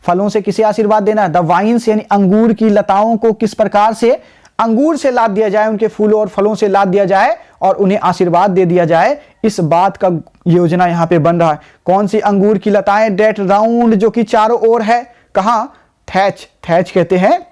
फलों से किसे आशीर्वाद देना है, द वाइन्स यानी अंगूर की लताओं को किस प्रकार से अंगूर से लाद दिया जाए, उनके फूलों और फलों से लाद दिया जाए और उन्हें आशीर्वाद दे दिया जाए। इस बात का योजना यहाँ पे बन रहा है। कौन सी अंगूर की लताएं, डेट राउंड जो कि चारों ओर है, कहां, थैच, थैच कहते हैं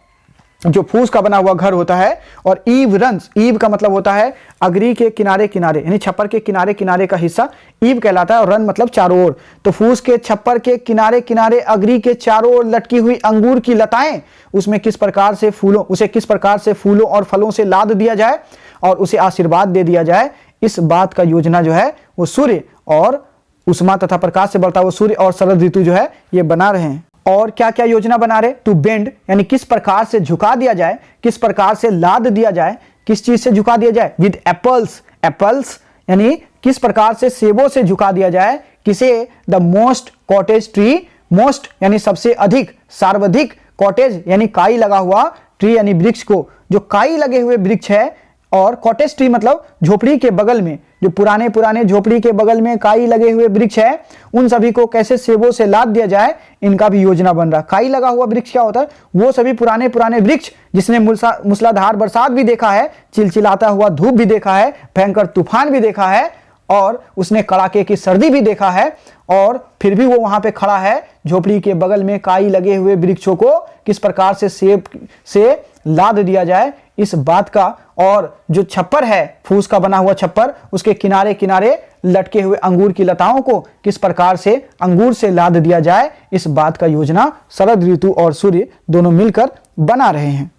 जो फूस का बना हुआ घर होता है। और ईव रन्स, ईव का मतलब होता है अग्री के किनारे किनारे, यानी छप्पर के किनारे किनारे का हिस्सा ईव कहलाता है, और रन मतलब चारों ओर। तो फूस के छप्पर के किनारे किनारे अग्री के चारों ओर लटकी हुई अंगूर की लताएं, उसमें किस प्रकार से फूलों, उसे किस प्रकार से फूलों और फलों से लाद दिया जाए और उसे आशीर्वाद दे दिया जाए। इस बात का योजना जो है वो सूर्य और उष्मा तथा प्रकाश से बढ़ता हुआ सूर्य और शरद ऋतु जो है ये बना रहे हैं। और क्या क्या योजना बना रहे, टू बेंड यानी किस प्रकार से झुका दिया जाए, किस प्रकार से लाद दिया जाए, किस चीज से झुका दिया जाए, विद एप्पल्स, एप्पल्स यानी किस प्रकार से सेबों से झुका दिया जाए। किसे, the most cottage tree, most यानी सबसे अधिक, सर्वाधिक, कॉटेज यानी काई लगा हुआ, ट्री यानी वृक्ष को, जो काई लगे हुए वृक्ष है, और कॉटेज ट्री मतलब झोपड़ी के बगल में, जो पुराने पुराने झोपड़ी के बगल में काई लगे हुए वृक्ष है, उन सभी को कैसे सेबों से लाद दिया जाए, इनका भी योजना बन रहा है। काई लगा हुआ वृक्ष क्या होता है, वो सभी पुराने पुराने वृक्ष जिसने मूसलाधार बरसात भी देखा है, चिलचिलाता हुआ धूप भी देखा है, भयंकर तूफान भी देखा है, और उसने कड़ाके की सर्दी भी देखा है, और फिर भी वो वहां पे खड़ा है झोपड़ी के बगल में काई लगे हुए वृक्षों को किस प्रकार से सेब से लाद दिया जाए, इस बात का। और जो छप्पर है, फूस का बना हुआ छप्पर, उसके किनारे किनारे लटके हुए अंगूर की लताओं को किस प्रकार से अंगूर से लाद दिया जाए, इस बात का योजना शरद ऋतु और सूर्य दोनों मिलकर बना रहे हैं।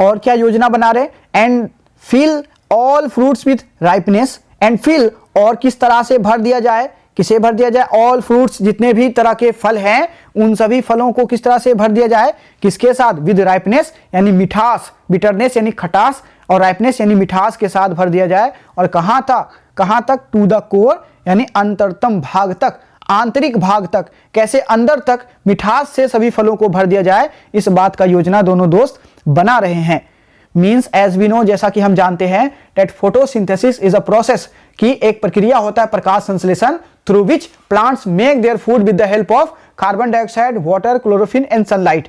और क्या योजना बना रहे, and fill all fruits with ripeness, and fill और किस तरह से भर दिया जाए, किसे भर दिया जाए, ऑल फ्रूट्स जितने भी तरह के फल हैं उन सभी फलों को किस तरह से भर दिया जाए, किसके साथ, विद राइपनेस यानी मिठास, बिटरनेस यानी खटास, और राइपनेस यानी मिठास के साथ भर दिया जाए। और कहां तक, टू द कोर यानी अंतरतम भाग तक, आंतरिक भाग तक, कैसे अंदर तक मिठास से सभी फलों को भर दिया जाए, इस बात का योजना दोनों दोस्त बना रहे हैं। मीन्स एज वी नो, जैसा कि हम जानते हैं, that photosynthesis is a process, कि एक प्रक्रिया होता है प्रकाश संश्लेषण, through which plants make their food with the help of carbon dioxide, water, chlorophyll and sunlight.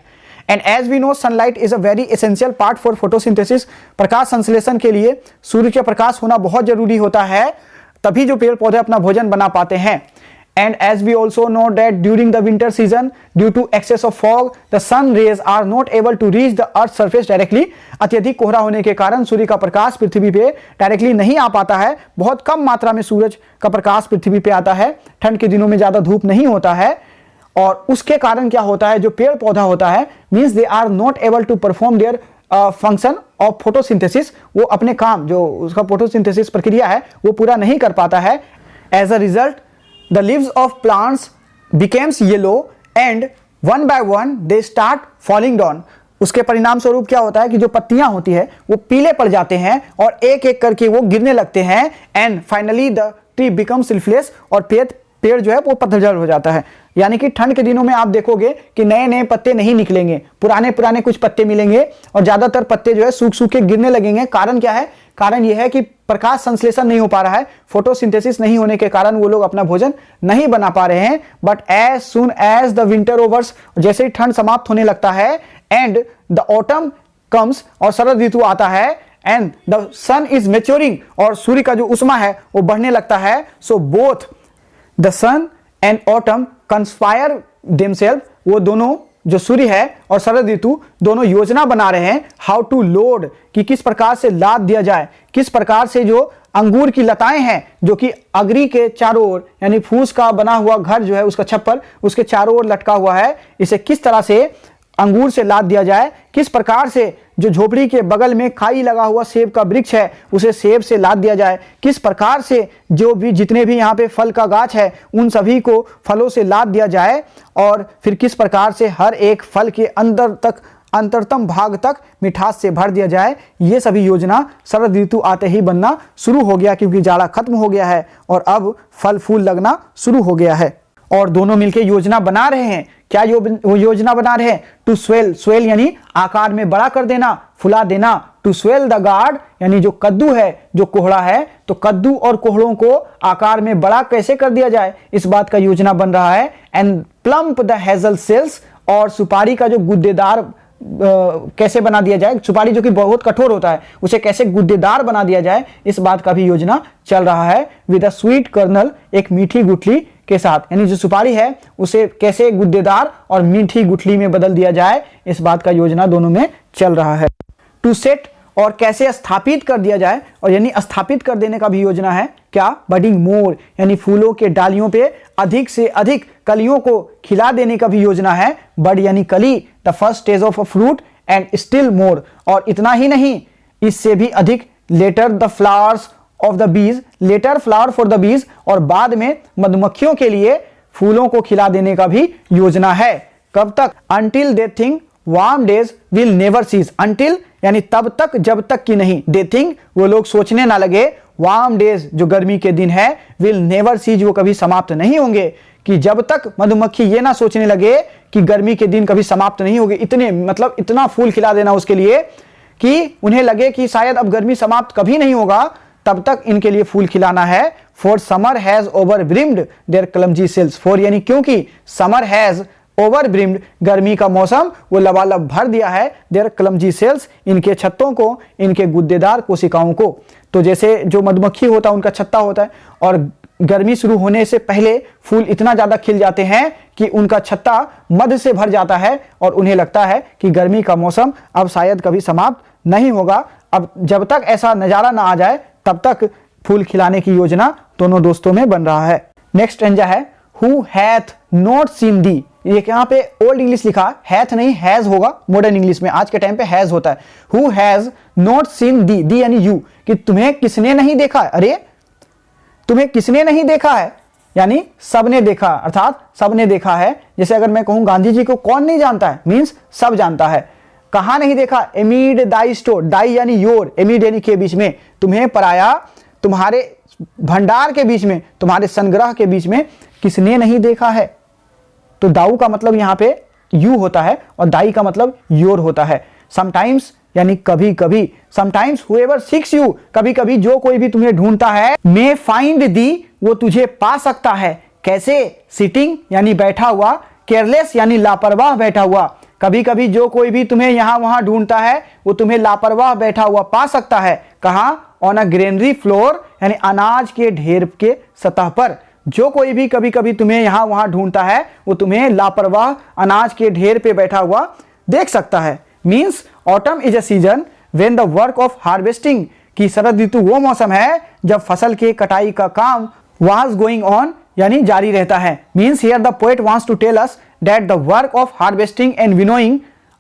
And as we know sunlight is a very essential part for photosynthesis. प्रकाश संश्लेषण के लिए सूर्य का प्रकाश होना बहुत जरूरी होता है, तभी जो पेड़ पौधे अपना भोजन बना पाते हैं। And as we also know that during the winter season, due to excess of fog, the sun rays are not able to reach the earth's surface directly. अत्यधिक कोहरा होने के कारण सूर्य का प्रकाश पृथ्वी पे डायरेक्टली नहीं आ पाता है, बहुत कम मात्रा में सूरज का प्रकाश पृथ्वी पे आता है, ठंड के दिनों में ज्यादा धूप नहीं होता है, और उसके कारण क्या होता है, जो पेड़ पौधा होता है, means they are not able to perform their function of photosynthesis, वो अपने काम, जो उसका फोटोसिंथेसिस प्रक्रिया है वो पूरा नहीं कर पाता है। As a result the leaves of plants becomes yellow and one by one they start falling down. उसके परिणाम स्वरूप क्या होता है कि जो पत्तियां होती है वो पीले पड़ जाते हैं और एक एक करके वो गिरने लगते हैं, and finally the tree becomes leafless, और पेड़ जो है वो पतझड़ हो जाता है। यानी कि ठंड के दिनों में आप देखोगे कि नए नए पत्ते नहीं निकलेंगे, पुराने पुराने कुछ पत्ते मिलेंगे, और ज्यादातर पत्ते जो है सूख सूख के गिरने लगेंगे। कारण क्या है, कारण यह है कि प्रकाश संश्लेषण नहीं हो पा रहा है, फोटोसिंथेसिस नहीं होने के कारण वो लोग अपना भोजन नहीं बना पा रहे हैं। But as soon as the winter overs, जैसे ही ठंड समाप्त होने लगता है, एंड द ऑटम कम्स, और शरद ऋतु आता है, and the sun is maturing, और सूर्य का जो उष्मा है वो बढ़ने लगता है। So both the sun and autumn conspire themselves, वो दोनों जो सूर्य है और शरद ऋतु दोनों योजना बना रहे हैं हाउ टू लोड, कि किस प्रकार से लाद दिया जाए, किस प्रकार से जो अंगूर की लताएं हैं जो कि अग्री के चारों ओर, यानी फूस का बना हुआ घर जो है उसका छप्पर उसके चारों ओर लटका हुआ है, इसे किस तरह से अंगूर से लाद दिया जाए, किस प्रकार से जो झोपड़ी के बगल में खाई लगा हुआ सेब का वृक्ष है उसे सेब से लाद दिया जाए। किस प्रकार से जो भी जितने भी यहाँ पे फल का गाछ है उन सभी को फलों से लाद दिया जाए और फिर किस प्रकार से हर एक फल के अंदर तक अंतरतम भाग तक मिठास से भर दिया जाए। ये सभी योजना शरद ऋतु आते ही बनना शुरू हो गया, क्योंकि जाड़ा खत्म हो गया है और अब फल फूल लगना शुरू हो गया है। और दोनों मिलकर योजना बना रहे हैं। क्या वो योजना बना रहे हैं? टू स्वेल, स्वेल यानी आकार में बड़ा कर देना, फुला देना। टू स्वेल द गार्ड यानी जो कद्दू है, जो कोहड़ा है, तो कद्दू और कोहड़ों को आकार में बड़ा कैसे कर दिया जाए, इस बात का योजना बन रहा है। And plump the hazel shells, और सुपारी का जो गुद्देदार कैसे बना दिया जाए, सुपारी जो कि बहुत कठोर होता है उसे कैसे गुद्देदार बना दिया जाए, इस बात का भी योजना चल रहा है। विद अ स्वीट कर्नल, एक मीठी गुठली के साथ, यानी जो सुपारी है उसे कैसे गुद्देदार और मीठी गुठली में बदल दिया जाए, इस बात का योजना दोनों में चल रहा है। टू सेट, और कैसे स्थापित कर दिया जाए, और यानी स्थापित कर देने का भी योजना है। क्या? बडिंग मोर, यानी फूलों के डालियों पे अधिक से अधिक कलियों को खिला देने का भी योजना है। बड यानी कली, the first stage of a fruit, and still more, और इतना ही नहीं, इससे भी अधिक, later the flowers of the bees, later flower for the bees, और बाद में मधुमक्खियों के लिए फूलों को खिला देने का भी योजना है। कब तक? Until they think warm days will never cease, until यानी तब तक जब तक कि नहीं, दे थिंक वो लोग सोचने ना लगे, वार्म डेज जो गर्मी के दिन है, विल नेवर सीज वो कभी समाप्त नहीं होंगे, कि जब तक मधुमक्खी ये ना सोचने लगे कि गर्मी के दिन कभी समाप्त नहीं होंगे, इतने मतलब इतना फूल खिला देना उसके लिए कि उन्हें लगे कि शायद अब गर्मी समाप्त कभी नहीं होगा, तब तक इनके लिए फूल खिलाना है। For summer has over brimmed their clumsy cells, for यानी क्योंकि समर हैज ओवर ब्रिम्ड, गर्मी का मौसम वो लबालब भर दिया है, देयर क्लमजी सेल्स, इनके छत्तों को, इनके गुद्देदार कोशिकाओं को। तो जैसे जो मधुमक्खी होता है उनका छत्ता होता है, और गर्मी शुरू होने से पहले फूल इतना ज्यादा खिल जाते हैं कि उनका छत्ता मध से भर जाता है और उन्हें लगता है कि गर्मी का मौसम अब शायद कभी समाप्त नहीं होगा। अब जब तक ऐसा नजारा ना आ जाए तब तक फूल खिलाने की योजना दोनों दोस्तों में बन रहा है। नेक्स्ट स्टैंजा है, who hath not seen thee, ये यहाँ पे ओल्ड इंग्लिश लिखा, हैथ नहीं हैज होगा मॉडर्न इंग्लिश में, आज के टाइम पे हैज होता है। Who has not seen thee, thee यानी यू, कि तुम्हें किसने नहीं देखा है, अरे तुम्हें किसने नहीं देखा है, यानी सबने देखा, अर्थात सबने देखा है। जैसे अगर मैं कहूं गांधी जी को कौन नहीं जानता है, मींस सब जानता है। कहां नहीं देखा? एमीड दाई स्टोर, दाई यानी योर, एमीड यानी के बीच में, तुम्हें पराया, तुम्हारे भंडार के बीच में, तुम्हारे संग्रह के बीच में किसने नहीं देखा है। तो दाऊ का मतलब यहाँ पे यू होता है और दाई का मतलब योर होता है। समटाइम्स यानी कभी कभी, समटाइम्स हुएवर सीक्स यू, कभी कभी जो कोई भी तुम्हें ढूंढता है, मे फाइंड दी, वो तुझे पा सकता है। कैसे? सिटिंग यानी बैठा हुआ, केयरलेस यानी लापरवाह बैठा हुआ, कभी कभी जो कोई भी तुम्हें यहां वहां ढूंढता है वो तुम्हें लापरवाह बैठा हुआ पा सकता है। कहां? ऑन अ ग्रेनरी फ्लोर, यानी अनाज के ढेर के सतह पर। जो कोई भी कभी कभी तुम्हें यहां वहां ढूंढता है वो तुम्हें लापरवाह अनाज के ढेर पे बैठा हुआ देख सकता है। Means autumn is a season when the work of harvesting, कि शरद ऋतु वो मौसम है जब फसल के कटाई का काम वाज गोइंग ऑन यानी जारी रहता है। Means here the poet wants to tell us that the work of harvesting and winnowing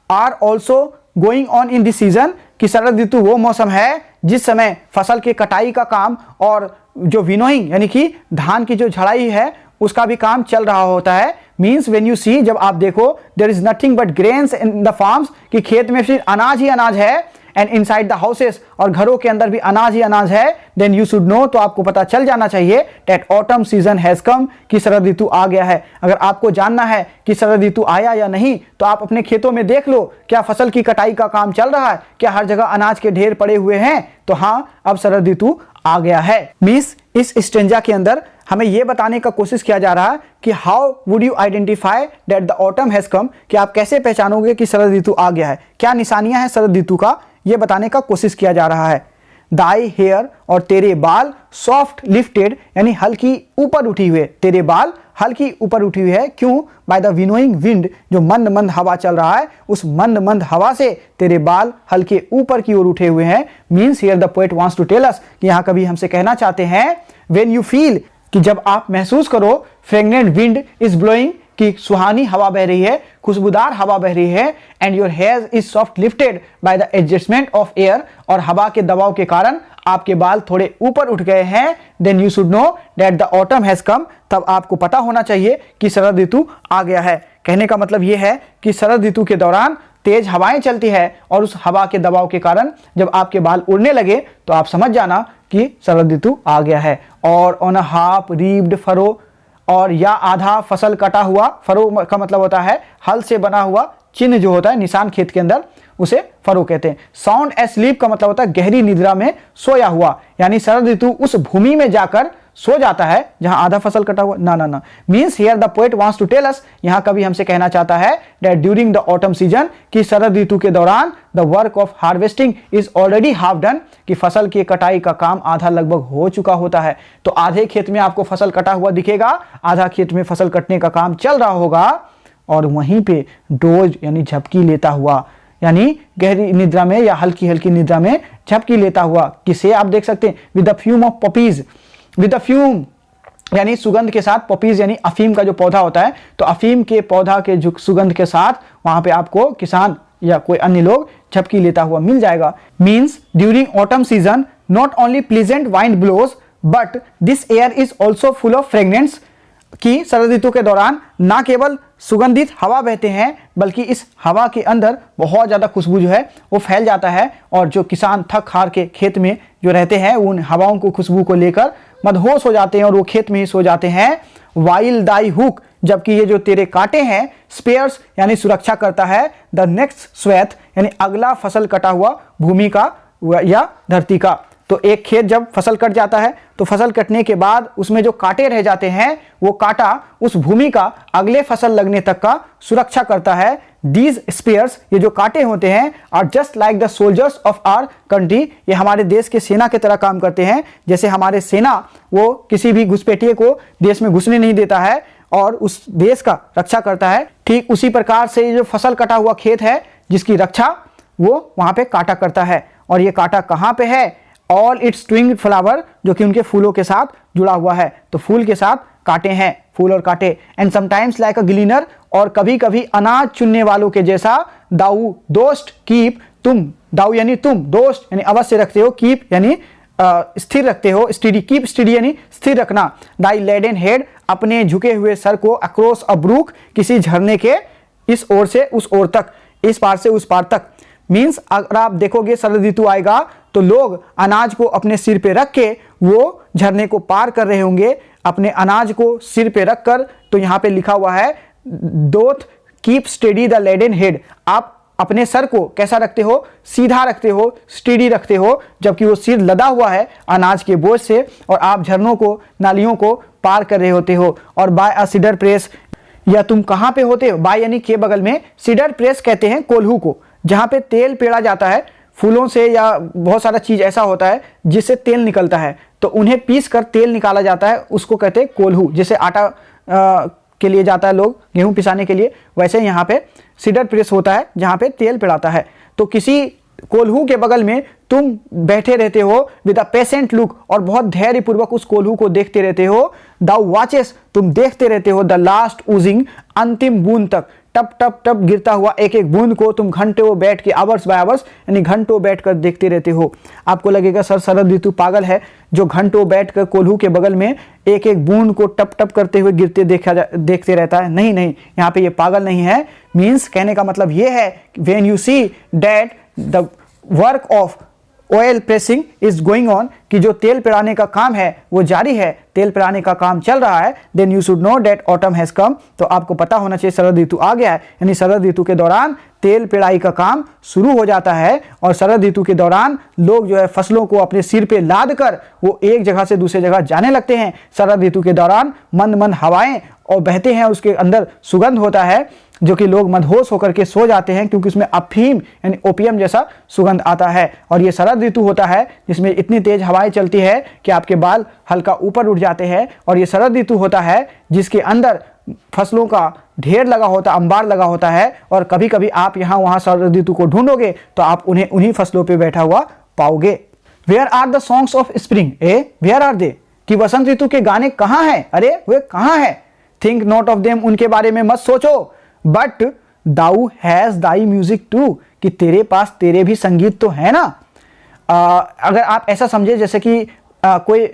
are also going on in this season, कि शरद ऋतु वो मौसम है जिस समय फसल के कटाई का काम और जो विनोइंग यानी कि धान की जो झड़ाई है उसका भी काम चल रहा होता है। मीन्स व्हेन यू सी, जब आप देखो, there is nothing but grains in the farms, कि खेत में सिर्फ अनाज ही अनाज है, एंड इनसाइड द हाउसेस, और घरों के अंदर भी अनाज ही अनाज है, देन यू शुड नो, तो आपको पता चल जाना चाहिए that autumn season has come, कि शरद ऋतु आ गया है। अगर आपको जानना है कि शरद ऋतु आया या नहीं, तो आप अपने खेतों में देख लो, क्या फसल की कटाई का काम चल रहा है, क्या हर जगह अनाज के ढेर पड़े हुए हैं, तो हाँ अब शरद ऋतु आ गया है। मीन्स इस स्टेंजा के अंदर हमें यह बताने का कोशिश किया जा रहा है कि how would you identify that the autumn has कम, कि आप कैसे पहचानोगे कि शरद ऋतु आ गया है, क्या निशानियां हैं शरद ऋतु का, यह बताने का कोशिश किया जा रहा है। दाई हेयर, और तेरे बाल, सॉफ्ट लिफ्टेड यानी हल्की ऊपर उठी हुए, तेरे बाल हल्की ऊपर उठी हुई है, क्यों? बाय द विनोइंग विंड, जो मंद मंद हवा चल रहा है, उस मंद मंद हवा से तेरे बाल हल्के ऊपर की ओर उठे हुए हैं। Means here the poet wants to tell us, कि यहाँ कभी हमसे कहना चाहते हैं, व्हेन यू फील, कि जब आप महसूस करो, फ्रेग्नेंट विंड इज ब्लोइंग, कि सुहानी हवा बह रही है, खुशबूदार हवा बह रही है, and your here is soft lifted by the adjustment of air, और हवा के दबाव के कारण आपके बाल थोड़े ऊपर उठ गए हैं, then you should know that the autumn has come, तब आपको पता होना चाहिए कि शरद ऋतु आ गया है। कहने का मतलब यह है कि शरद ऋतु के दौरान तेज हवाएं चलती है और उस हवा के दबाव के कारण जब आपके बाल उड़ने लगे तो आप समझ जाना कि शरद ऋतु आ गया है। और ऑन अ हाफ रीब्ड फरो, और या आधा फसल कटा हुआ, फरो का मतलब होता है हल से बना हुआ चिन्ह जो होता है निशान खेत के अंदर, उसे फरो कहते हैं। साउंड एस्लीप का मतलब होता है गहरी निद्रा में सोया हुआ, यानी शरद ऋतु उस भूमि में जाकर सो जाता है जहां आधा फसल कटा हुआ। ना means here the poet wants to tell us, यहां कवि हमसे कहना चाहता है that during the autumn season, कि शरद ऋतु के दौरान the work of harvesting is already half done, कि फसल की कटाई का काम आधा लगभग हो चुका होता है। तो आधे खेत में आपको फसल कटा हुआ दिखेगा, आधा खेत में फसल कटने का काम चल रहा होगा, और वहीं पे डोज यानी झपकी लेता हुआ, यानी गहरी निद्रा में या हल्की हल्की निद्रा में झपकी लेता हुआ, किसे आप देख सकते हैं with the fume of puppies, with the fume यानी सुगंध के साथ, पपीज यानी अफीम का जो पौधा होता है, तो अफीम के पौधा के सुगंध के साथ वहां पे आपको किसान या कोई अन्य लोग झपकी लेता हुआ मिल जाएगा। Means during autumn season not only pleasant wind blows but this air is also full of fragrance, कि शरद ऋतु के दौरान ना केवल सुगंधित हवा बहते हैं बल्कि इस हवा के अंदर बहुत ज़्यादा खुशबू जो है वो फैल जाता है, और जो किसान थक हार के खेत में जो रहते हैं उन हवाओं को, खुशबू को लेकर मदहोश हो जाते हैं और वो खेत में ही सो जाते हैं। वाइल दाई हुक, जबकि ये जो तेरे कांटे हैं, स्पेयर्स यानी सुरक्षा करता है, द नेक्स्ट स्वेथ यानी अगला फसल कटा हुआ भूमि का या धरती का। तो एक खेत जब फसल कट जाता है तो फसल कटने के बाद उसमें जो कांटे रह जाते हैं वो कांटा उस भूमि का अगले फसल लगने तक का सुरक्षा करता है। दीज स्पेयर्स, ये जो कांटे होते हैं, are just like the soldiers of our country, ये हमारे देश के सेना की तरह काम करते हैं। जैसे हमारे सेना वो किसी भी घुसपैठिए को देश में घुसने नहीं देता है और उस देश का रक्षा करता है, ठीक उसी प्रकार से ये जो फसल कटा हुआ खेत है जिसकी रक्षा वो वहां पे कांटा करता है। और ये कांटा कहाँ पे है? ऑल इट्स ट्विंग फ्लावर, जो कि उनके फूलों के साथ जुड़ा हुआ है, तो फूल के साथ कांटे हैं, फूल और कांटे। एंड समटाइम्स लाइक अ ग्लीनर, और कभी कभी अनाज चुनने वालों के जैसा। दाऊ दोस्त कीप, तुम, दाऊ यानी तुम, दोस्त यानी अवश्य रखते हो, कीप यानी स्थिर रखते हो, स्टडी, कीप स्टडी यानी स्थिर रखना। दाई लेडन हेड, अपने झुके हुए सर को अक्रॉस अ ब्रूक, किसी झरने के इस ओर से उस ओर तक, इस पार से उस पार तक। मीन्स अगर आप देखोगे शरद ऋतु आएगा तो लोग अनाज को अपने सिर पे रख के वो झरने को पार कर रहे होंगे, अपने अनाज को सिर पे रख कर। तो यहाँ पे लिखा हुआ है doth keep steady the laden head, आप अपने सर को कैसा रखते हो? सीधा रखते हो, स्टेडी रखते हो, जबकि वो सिर लदा हुआ है अनाज के बोझ से, और आप झरनों को, नालियों को पार कर रहे होते हो। और बाय अ सीडर प्रेस, या तुम कहाँ पे होते हो? बाय यानी के बगल में, सीडर प्रेस कहते हैं कोल्हू को, जहाँ पे तेल पेड़ा जाता है फूलों से, या बहुत सारा चीज ऐसा होता है जिससे तेल निकलता है, तो उन्हें पीस कर तेल निकाला जाता है, उसको कहते हैं कोल्हू। जैसे आटा के लिए जाता है लोग गेहूं पिसाने के लिए, वैसे यहाँ पे सीडर प्रेस होता है जहाँ पे तेल पेड़ाता है। तो किसी कोल्हू के बगल में तुम बैठे रहते हो विद अ पेशेंट लुक, और बहुत धैर्य पूर्वक उस कोल्हू को देखते रहते हो। दाउ वाचेस, तुम देखते रहते हो द लास्ट ऊजिंग, अंतिम बूंद तक, टप टप टप गिरता हुआ एक एक बूंद को तुम घंटों बैठ के, आवर्स बाय आवर्स यानी घंटों बैठकर देखते रहते हो। आपको लगेगा सर शरद ऋतु पागल है जो घंटों बैठकर कोल्हू के बगल में एक एक बूंद को टप टप करते हुए गिरते देखते रहता है। नहीं नहीं, यहाँ पे ये पागल नहीं है। मीन्स कहने का मतलब ये है when you see that the work of oil pressing is going on, कि जो तेल पेड़ाने का काम है वो जारी है, तेल पेड़ाने का काम चल रहा है, then you should know that autumn has come, तो आपको पता होना चाहिए शरद ऋतु आ गया है। यानी शरद ऋतु के दौरान तेल पेड़ाई का काम शुरू हो जाता है, और शरद ऋतु के दौरान लोग जो है फसलों को अपने सिर पे लाद कर वो एक जगह से दूसरे जगह जाने लगते हैं। शरद ऋतु के दौरान मंद मंद हवाएं और बहते हैं, उसके अंदर सुगंध होता है जो कि लोग मदहोश होकर के सो जाते हैं, क्योंकि उसमें अफीम यानी ओपियम जैसा सुगंध आता है। और ये शरद ऋतु होता है जिसमें इतनी तेज हवाएं चलती है कि आपके बाल हल्का ऊपर उठ जाते हैं। और ये शरद ऋतु होता है जिसके अंदर फसलों का ढेर लगा होता, अंबार लगा होता है, और कभी कभी आप यहाँ वहाँ शरद ऋतु को ढूंढोगे तो आप उन्हें उन्हीं फसलों पर बैठा हुआ पाओगे। Where are the songs of spring, where are they, कि वसंत ऋतु के गाने कहाँ हैं? अरे वे कहाँ हैं? थिंक नॉट ऑफ देम, उनके बारे में मत सोचो, but thou has thy music too, कि तेरे पास तेरे भी संगीत तो है ना। अगर आप ऐसा समझे जैसे कि कोई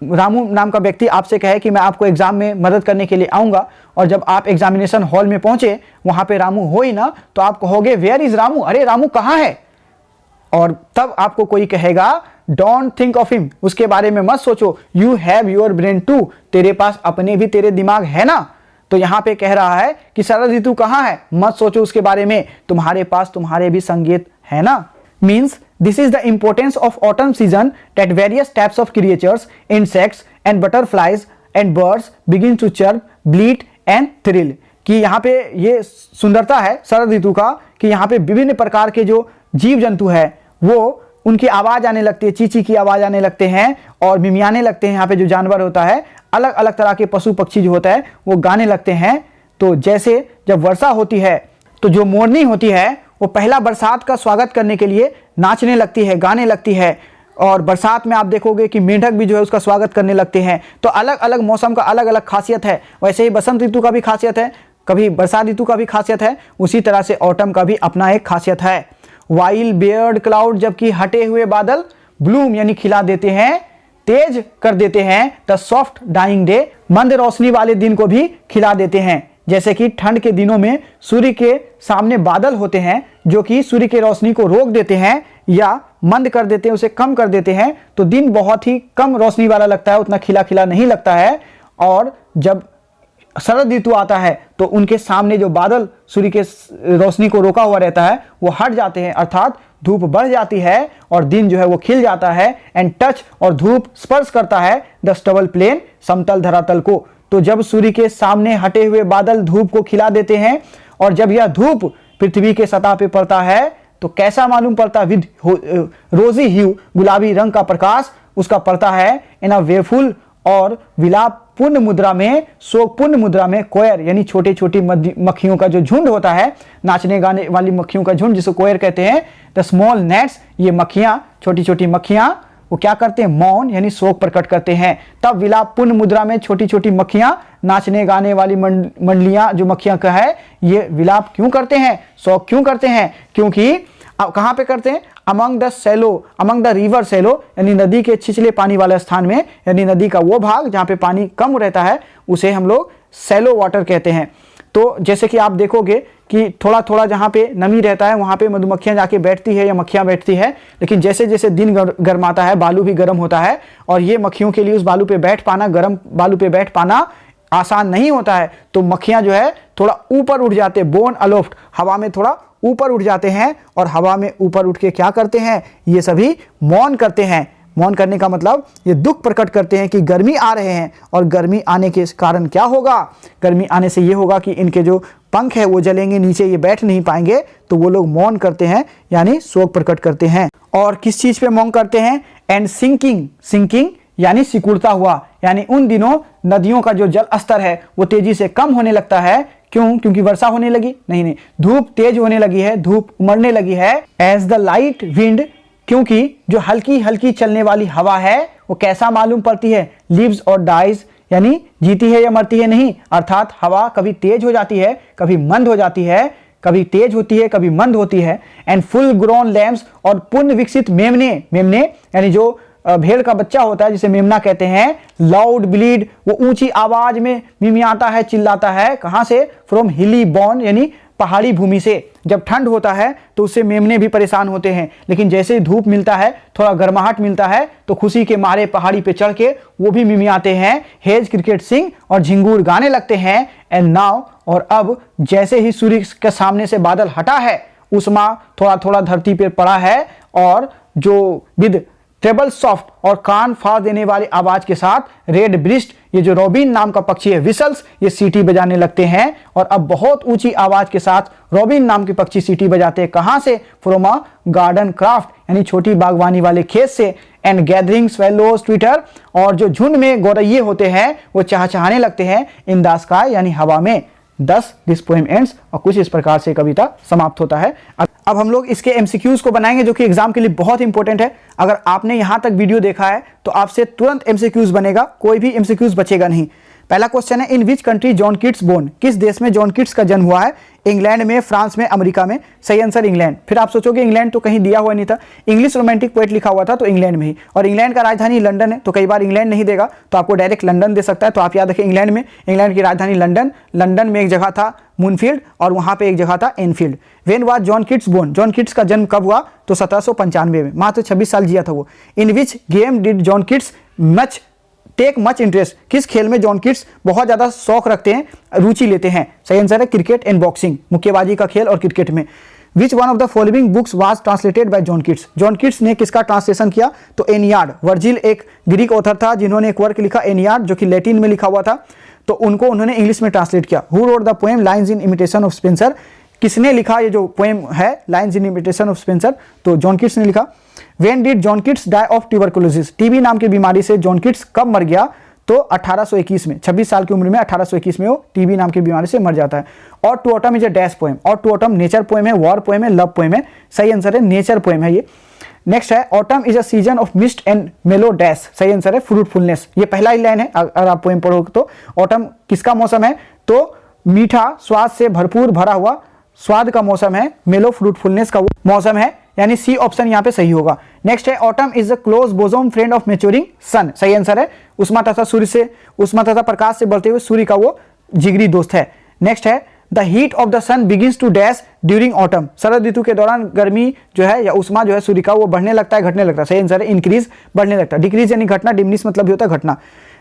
रामू नाम का व्यक्ति आपसे कहे कि मैं आपको एग्जाम में मदद करने के लिए आऊँगा, और जब आप एग्जामिनेशन हॉल में पहुँचे वहाँ पे रामू हो ही ना, तो आप कहोगे वेयर इज़ रामू, अरे रामू कहाँ है। और तब आपको कोई कहेगा डोंट थिंक ऑफ हिम, उसके बारे में मत सोचो, you have your brain too, तेरे पास अपने भी तेरे दिमाग है ना। तो यहाँ पे कह रहा है कि शरद ऋतु कहाँ है, मत सोचो उसके बारे में, तुम्हारे पास तुम्हारे भी संगीत है ना। Means this is the importance of autumn season that various types of creatures, insects and butterflies and birds begin to chirp, bleat and thrill, कि यहाँ पे ये सुंदरता है शरद ऋतु का कि यहाँ पे विभिन्न प्रकार के जो जीव जंतु है वो उनकी आवाज़ आने लगती है, चींची की आवाज़ आने लगते हैं और मिमियाने लगते हैं। यहाँ पे जो जानवर होता है, अलग अलग तरह के पशु पक्षी जो होता है वो गाने लगते हैं। तो जैसे जब वर्षा होती है तो जो मोरनी होती है वो पहला बरसात का स्वागत करने के लिए नाचने लगती है, गाने लगती है। और बरसात में आप देखोगे कि मेंढक भी जो है उसका स्वागत करने लगते हैं। तो अलग अलग मौसम का अलग अलग खासियत है। वैसे ही बसंत ऋतु का भी खासियत है, कभी बरसात ऋतु का भी खासियत है, उसी तरह से ऑटम का भी अपना एक खासियत है। वाइल बेयर्ड क्लाउड, जबकि हटे हुए बादल ब्लूम यानी खिला देते हैं, तेज कर देते हैं। द सॉफ्ट डाइंग डे, मंद रोशनी वाले दिन को भी खिला देते हैं। जैसे कि ठंड के दिनों में सूर्य के सामने बादल होते हैं जो कि सूर्य की रोशनी को रोक देते हैं या मंद कर देते हैं, उसे कम कर देते हैं, तो दिन बहुत ही कम रोशनी वाला लगता है, उतना खिला खिला नहीं लगता है। और जब शरद ऋतु आता है तो उनके सामने जो बादल सूर्य के रोशनी को रोका हुआ रहता है वो हट जाते हैं, अर्थात धूप बढ़ जाती है और दिन जो है वो खिल जाता है। एंड टच, और धूप स्पर्श करता है द स्टबल प्लेन, समतल धरातल को। तो जब सूर्य के सामने हटे हुए बादल धूप को खिला देते हैं और जब यह धूप पृथ्वी के सतह पे पड़ता है तो कैसा मालूम पड़ता है, विद रोजी ह्यू, गुलाबी रंग का प्रकाश उसका पड़ता है। इन अ वेफुल, और विलाप पूर्ण मुद्रा में, शोक पूर्ण मुद्रा में कोयर यानी छोटी छोटी मक्खियों का जो झुंड होता है, नाचने गाने वाली मक्खियों का झुंड जिसको कोयर कहते हैं। द स्मॉल नेट्स, ये मक्खियां, छोटी छोटी मक्खियां, वो क्या करते हैं, मौन यानी शोक प्रकट करते हैं। तब विलाप पूर्ण मुद्रा में छोटी छोटी मक्खियां, नाचने गाने वाली मंडलियां जो मक्खियां का है, ये विलाप क्यों करते हैं, शोक क्यों करते हैं, क्योंकि कहाँ पे करते हैं, among the sallows, among the river sallows यानी नदी के छिछले पानी वाले स्थान में, यानी नदी का वो भाग जहाँ पे पानी कम रहता है उसे हम लोग सेलो वाटर कहते हैं। तो जैसे कि आप देखोगे कि थोड़ा थोड़ा जहाँ पे नमी रहता है वहाँ पे मधुमक्खियाँ जाके बैठती है या मक्खियाँ बैठती है, लेकिन जैसे जैसे दिन गर्माता है बालू भी गर्म होता है और ये मक्खियों के लिए उस बालू पे बैठ पाना, गर्म बालू पे बैठ पाना आसान नहीं होता है। तो मक्खियाँ जो है थोड़ा ऊपर उठ जाते हैं, बोन अलोफ्ट, हवा में थोड़ा ऊपर उठ जाते हैं और हवा में ऊपर उठ के क्या करते हैं, ये सभी मौन करते हैं। मौन करने का मतलब ये दुख प्रकट करते हैं कि गर्मी आ रहे हैं और गर्मी आने के कारण क्या होगा, गर्मी आने से ये होगा कि इनके जो पंख है वो जलेंगे, नीचे ये बैठ नहीं पाएंगे, तो वो लोग मौन करते हैं यानी शोक प्रकट करते हैं। और किस चीज़ पे मौन करते हैं, एंड सिंकिंग, सिंकिंग यानी सिकुड़ता हुआ, यानी उन दिनों नदियों का जो जल स्तर है वो तेजी से कम होने लगता है। क्यों, क्योंकि वर्षा होने लगी, नहीं, धूप तेज होने लगी है, धूप उमड़ने लगी है। एज द लाइट विंड, क्योंकि जो हल्की हल्की चलने वाली हवा है वो कैसा मालूम पड़ती है, लिव्स और डाइज यानी जीती है या मरती है नहीं, अर्थात हवा कभी तेज हो जाती है, कभी मंद हो जाती है, कभी तेज होती है, कभी मंद होती है। एंड फुल ग्रोन लैम्स, और पूर्ण विकसित मेमने, मेमने यानी जो भेड़ का बच्चा होता है जिसे मेमना कहते हैं, लाउड ब्लीड, वो ऊंची आवाज में मिमियाता है, चिल्लाता है, कहां से, फ्रॉम हिली बॉर्न यानी पहाड़ी भूमि से। जब ठंड होता है तो उससे मेमने भी परेशान होते हैं, लेकिन जैसे धूप मिलता है, थोड़ा गर्माहट मिलता है, तो खुशी के मारे पहाड़ी पे चढ़ के वो भी मिमियाते हैं, हेज क्रिकेट सिंग और झिंगूर गाने लगते हैं। एंड नाउ, और अब जैसे ही सूर्य के सामने से बादल हटा है, उष्मा थोड़ा थोड़ा धरती पर पड़ा है और जो विद ट्रेबल सॉफ्ट और कान फाड़ देने वाली आवाज के साथ रेड ब्रिस्ट, ये जो रॉबिन नाम का पक्षी है, विसल्स, ये सीटी बजाने लगते हैं। और अब बहुत ऊंची आवाज के साथ रॉबिन नाम के पक्षी सीटी बजाते हैं, कहां से, फ्रॉम अ गार्डन क्राफ्ट यानी छोटी बागवानी वाले खेत से। एंड गैदरिंग स्वेलोज ट्विटर, और जो झुंड में गौरैये होते हैं वो चहचहाने लगते हैं इन द स्काई यानी हवा में। दस दिस पोएम एंड्स, और कुछ इस प्रकार से कविता समाप्त होता है। अब हम लोग इसके एमसीक्यूज को बनाएंगे जो कि एग्जाम के लिए बहुत इंपॉर्टेंट है। अगर आपने यहां तक वीडियो देखा है तो आपसे तुरंत एमसीक्यूज बनेगा, कोई भी एमसीक्यूज बचेगा नहीं। पहला क्वेश्चन है in which country John Keats born, किस देश में जॉन किट्स का जन्म हुआ है? इंग्लैंड में, फ्रांस में, अमेरिका में। सही आंसर इंग्लैंड। फिर आप सोचोगे इंग्लैंड तो कहीं दिया हुआ नहीं था, इंग्लिश रोमांटिक पोएट लिखा हुआ था तो इंग्लैंड में ही, और इंग्लैंड का राजधानी लंदन है, तो कई बार इंग्लैंड नहीं देगा तो आपको डायरेक्ट लंदन दे सकता है, तो आप याद रखें इंग्लैंड में, इंग्लैंड की राजधानी लंदन, लंदन में एक जगह था मूनफील्ड और वहां पे एक जगह था Enfield. When was John Keats born, John Keats का जन्म कब हुआ? तो 1795 में, मात्र 26 साल जिया था वो। In which game did John Keats take much interest, किस खेल में जॉन किट्स बहुत ज्यादा शौक रखते हैं, रुचि लेते हैं? सही आंसर है क्रिकेट एंड बॉक्सिंग, मुक्केबाजी का खेल और क्रिकेट में। Which one of the following books was translated bye John Keats, John Keats ने किसका ट्रांसलेशन किया? तो एनियाड। वर्जिल एक ग्रीक ऑथर था जिन्होंने एक वर्क लिखा एनियाड, जो कि लैटिन में लिखा हुआ था, तो उनको उन्होंने इंग्लिश में ट्रांसलेट किया। Who wrote the poem lines in imitation of Spenser, किसने लिखा ये जो पोएम है lines in imitation of Spenser? तो जॉन किट्स ने लिखा। When did John Keats die of tuberculosis, TB नाम की बीमारी से जॉन किट्स कब मर गया? तो 1821 में, 26 साल की उम्र में 1821 में वो टीबी नाम की बीमारी से मर जाता है। और to autumn is a dash poem, और टू ऑटम नेचर पोएम है, वॉर पोएम है, लव पोएम है? सही आंसर है नेचर पोएम है ये। नेक्स्ट है autumn is a season of mist and मेलो डैश, सही आंसर है फ्रूटफुलनेस। ये पहला ही लाइन है, अगर आप पोएम पढ़ोगे तो ऑटम किसका मौसम है? तो मीठा स्वाद से भरपूर भरा हुआ स्वाद का मौसम है, मेलो फ्रूटफुलनेस का वो मौसम है, यानी सी ऑप्शन यहाँ पे सही होगा। नेक्स्ट है autumn is the close bosom friend of maturing sun, सही आंसर है उष्मा तथा सूर्य से, उष्मा तथा प्रकाश से बढ़ते हुए सूर्य का वो जिगरी दोस्त है। नेक्स्ट है the heat of the sun begins to dash during autumn, शरद ऋतु के दौरान गर्मी जो है या उष्मा जो है सूर्य का वो बढ़ने लगता है, घटने लगता है? सही आंसर है इंक्रीज, बढ़ने लगता है। डिक्रीज यानी घटना, डिमिनिश मतलब भी होता है घटना।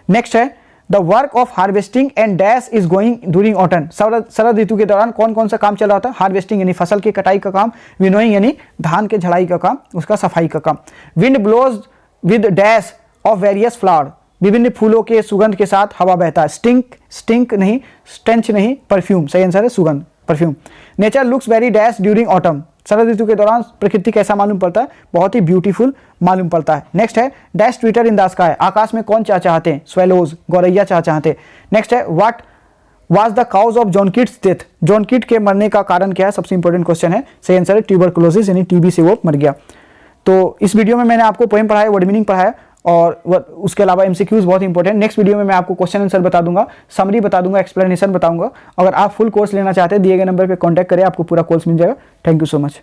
नेक्स्ट है the work of harvesting and dash is going during autumn, शरद ऋतु के दौरान कौन कौन सा काम चल रहा था? हार्वेस्टिंग यानी फसल की कटाई का काम, विनोइंग यानी धान के झड़ाई का काम, उसका सफाई का काम। Wind blows with dash of various flower, विभिन्न फूलों के सुगंध के साथ हवा बहता है। स्टिंक नहीं, स्टेंच नहीं, परफ्यूम, सही आंसर है सुगंध, perfume. Nature looks very dash during autumn, शरद ऋतु के दौरान प्रकृति कैसा मालूम पड़ता है? बहुत ही ब्यूटीफुल मालूम पड़ता है। नेक्स्ट है dash twitter in the sky, आकाश में कौन चाहते हैं? स्वेलोज, गौरैया चाहते हैं। नेक्स्ट है what was the cause of John Keats death, John Keats के मरने का कारण क्या है? सबसे इंपॉर्टेंट क्वेश्चन है, सही आंसर है ट्यूबरकुलोसिस यानी टीबी से वो मर गया। तो इस वीडियो में मैंने आपको पोएम पढ़ाया, वर्ड मीनिंग पढ़ाया और उसके अलावा एमसीक्यूज बहुत इंपॉर्टेंट। नेक्स्ट वीडियो में मैं आपको क्वेश्चन आंसर बता दूंगा, समरी बता दूंगा, एक्सप्लेनेशन बताऊंगा। अगर आप फुल कोर्स लेना चाहते हैं दिए गए नंबर पे कांटेक्ट करें, आपको पूरा कोर्स मिल जाएगा। Thank you so much.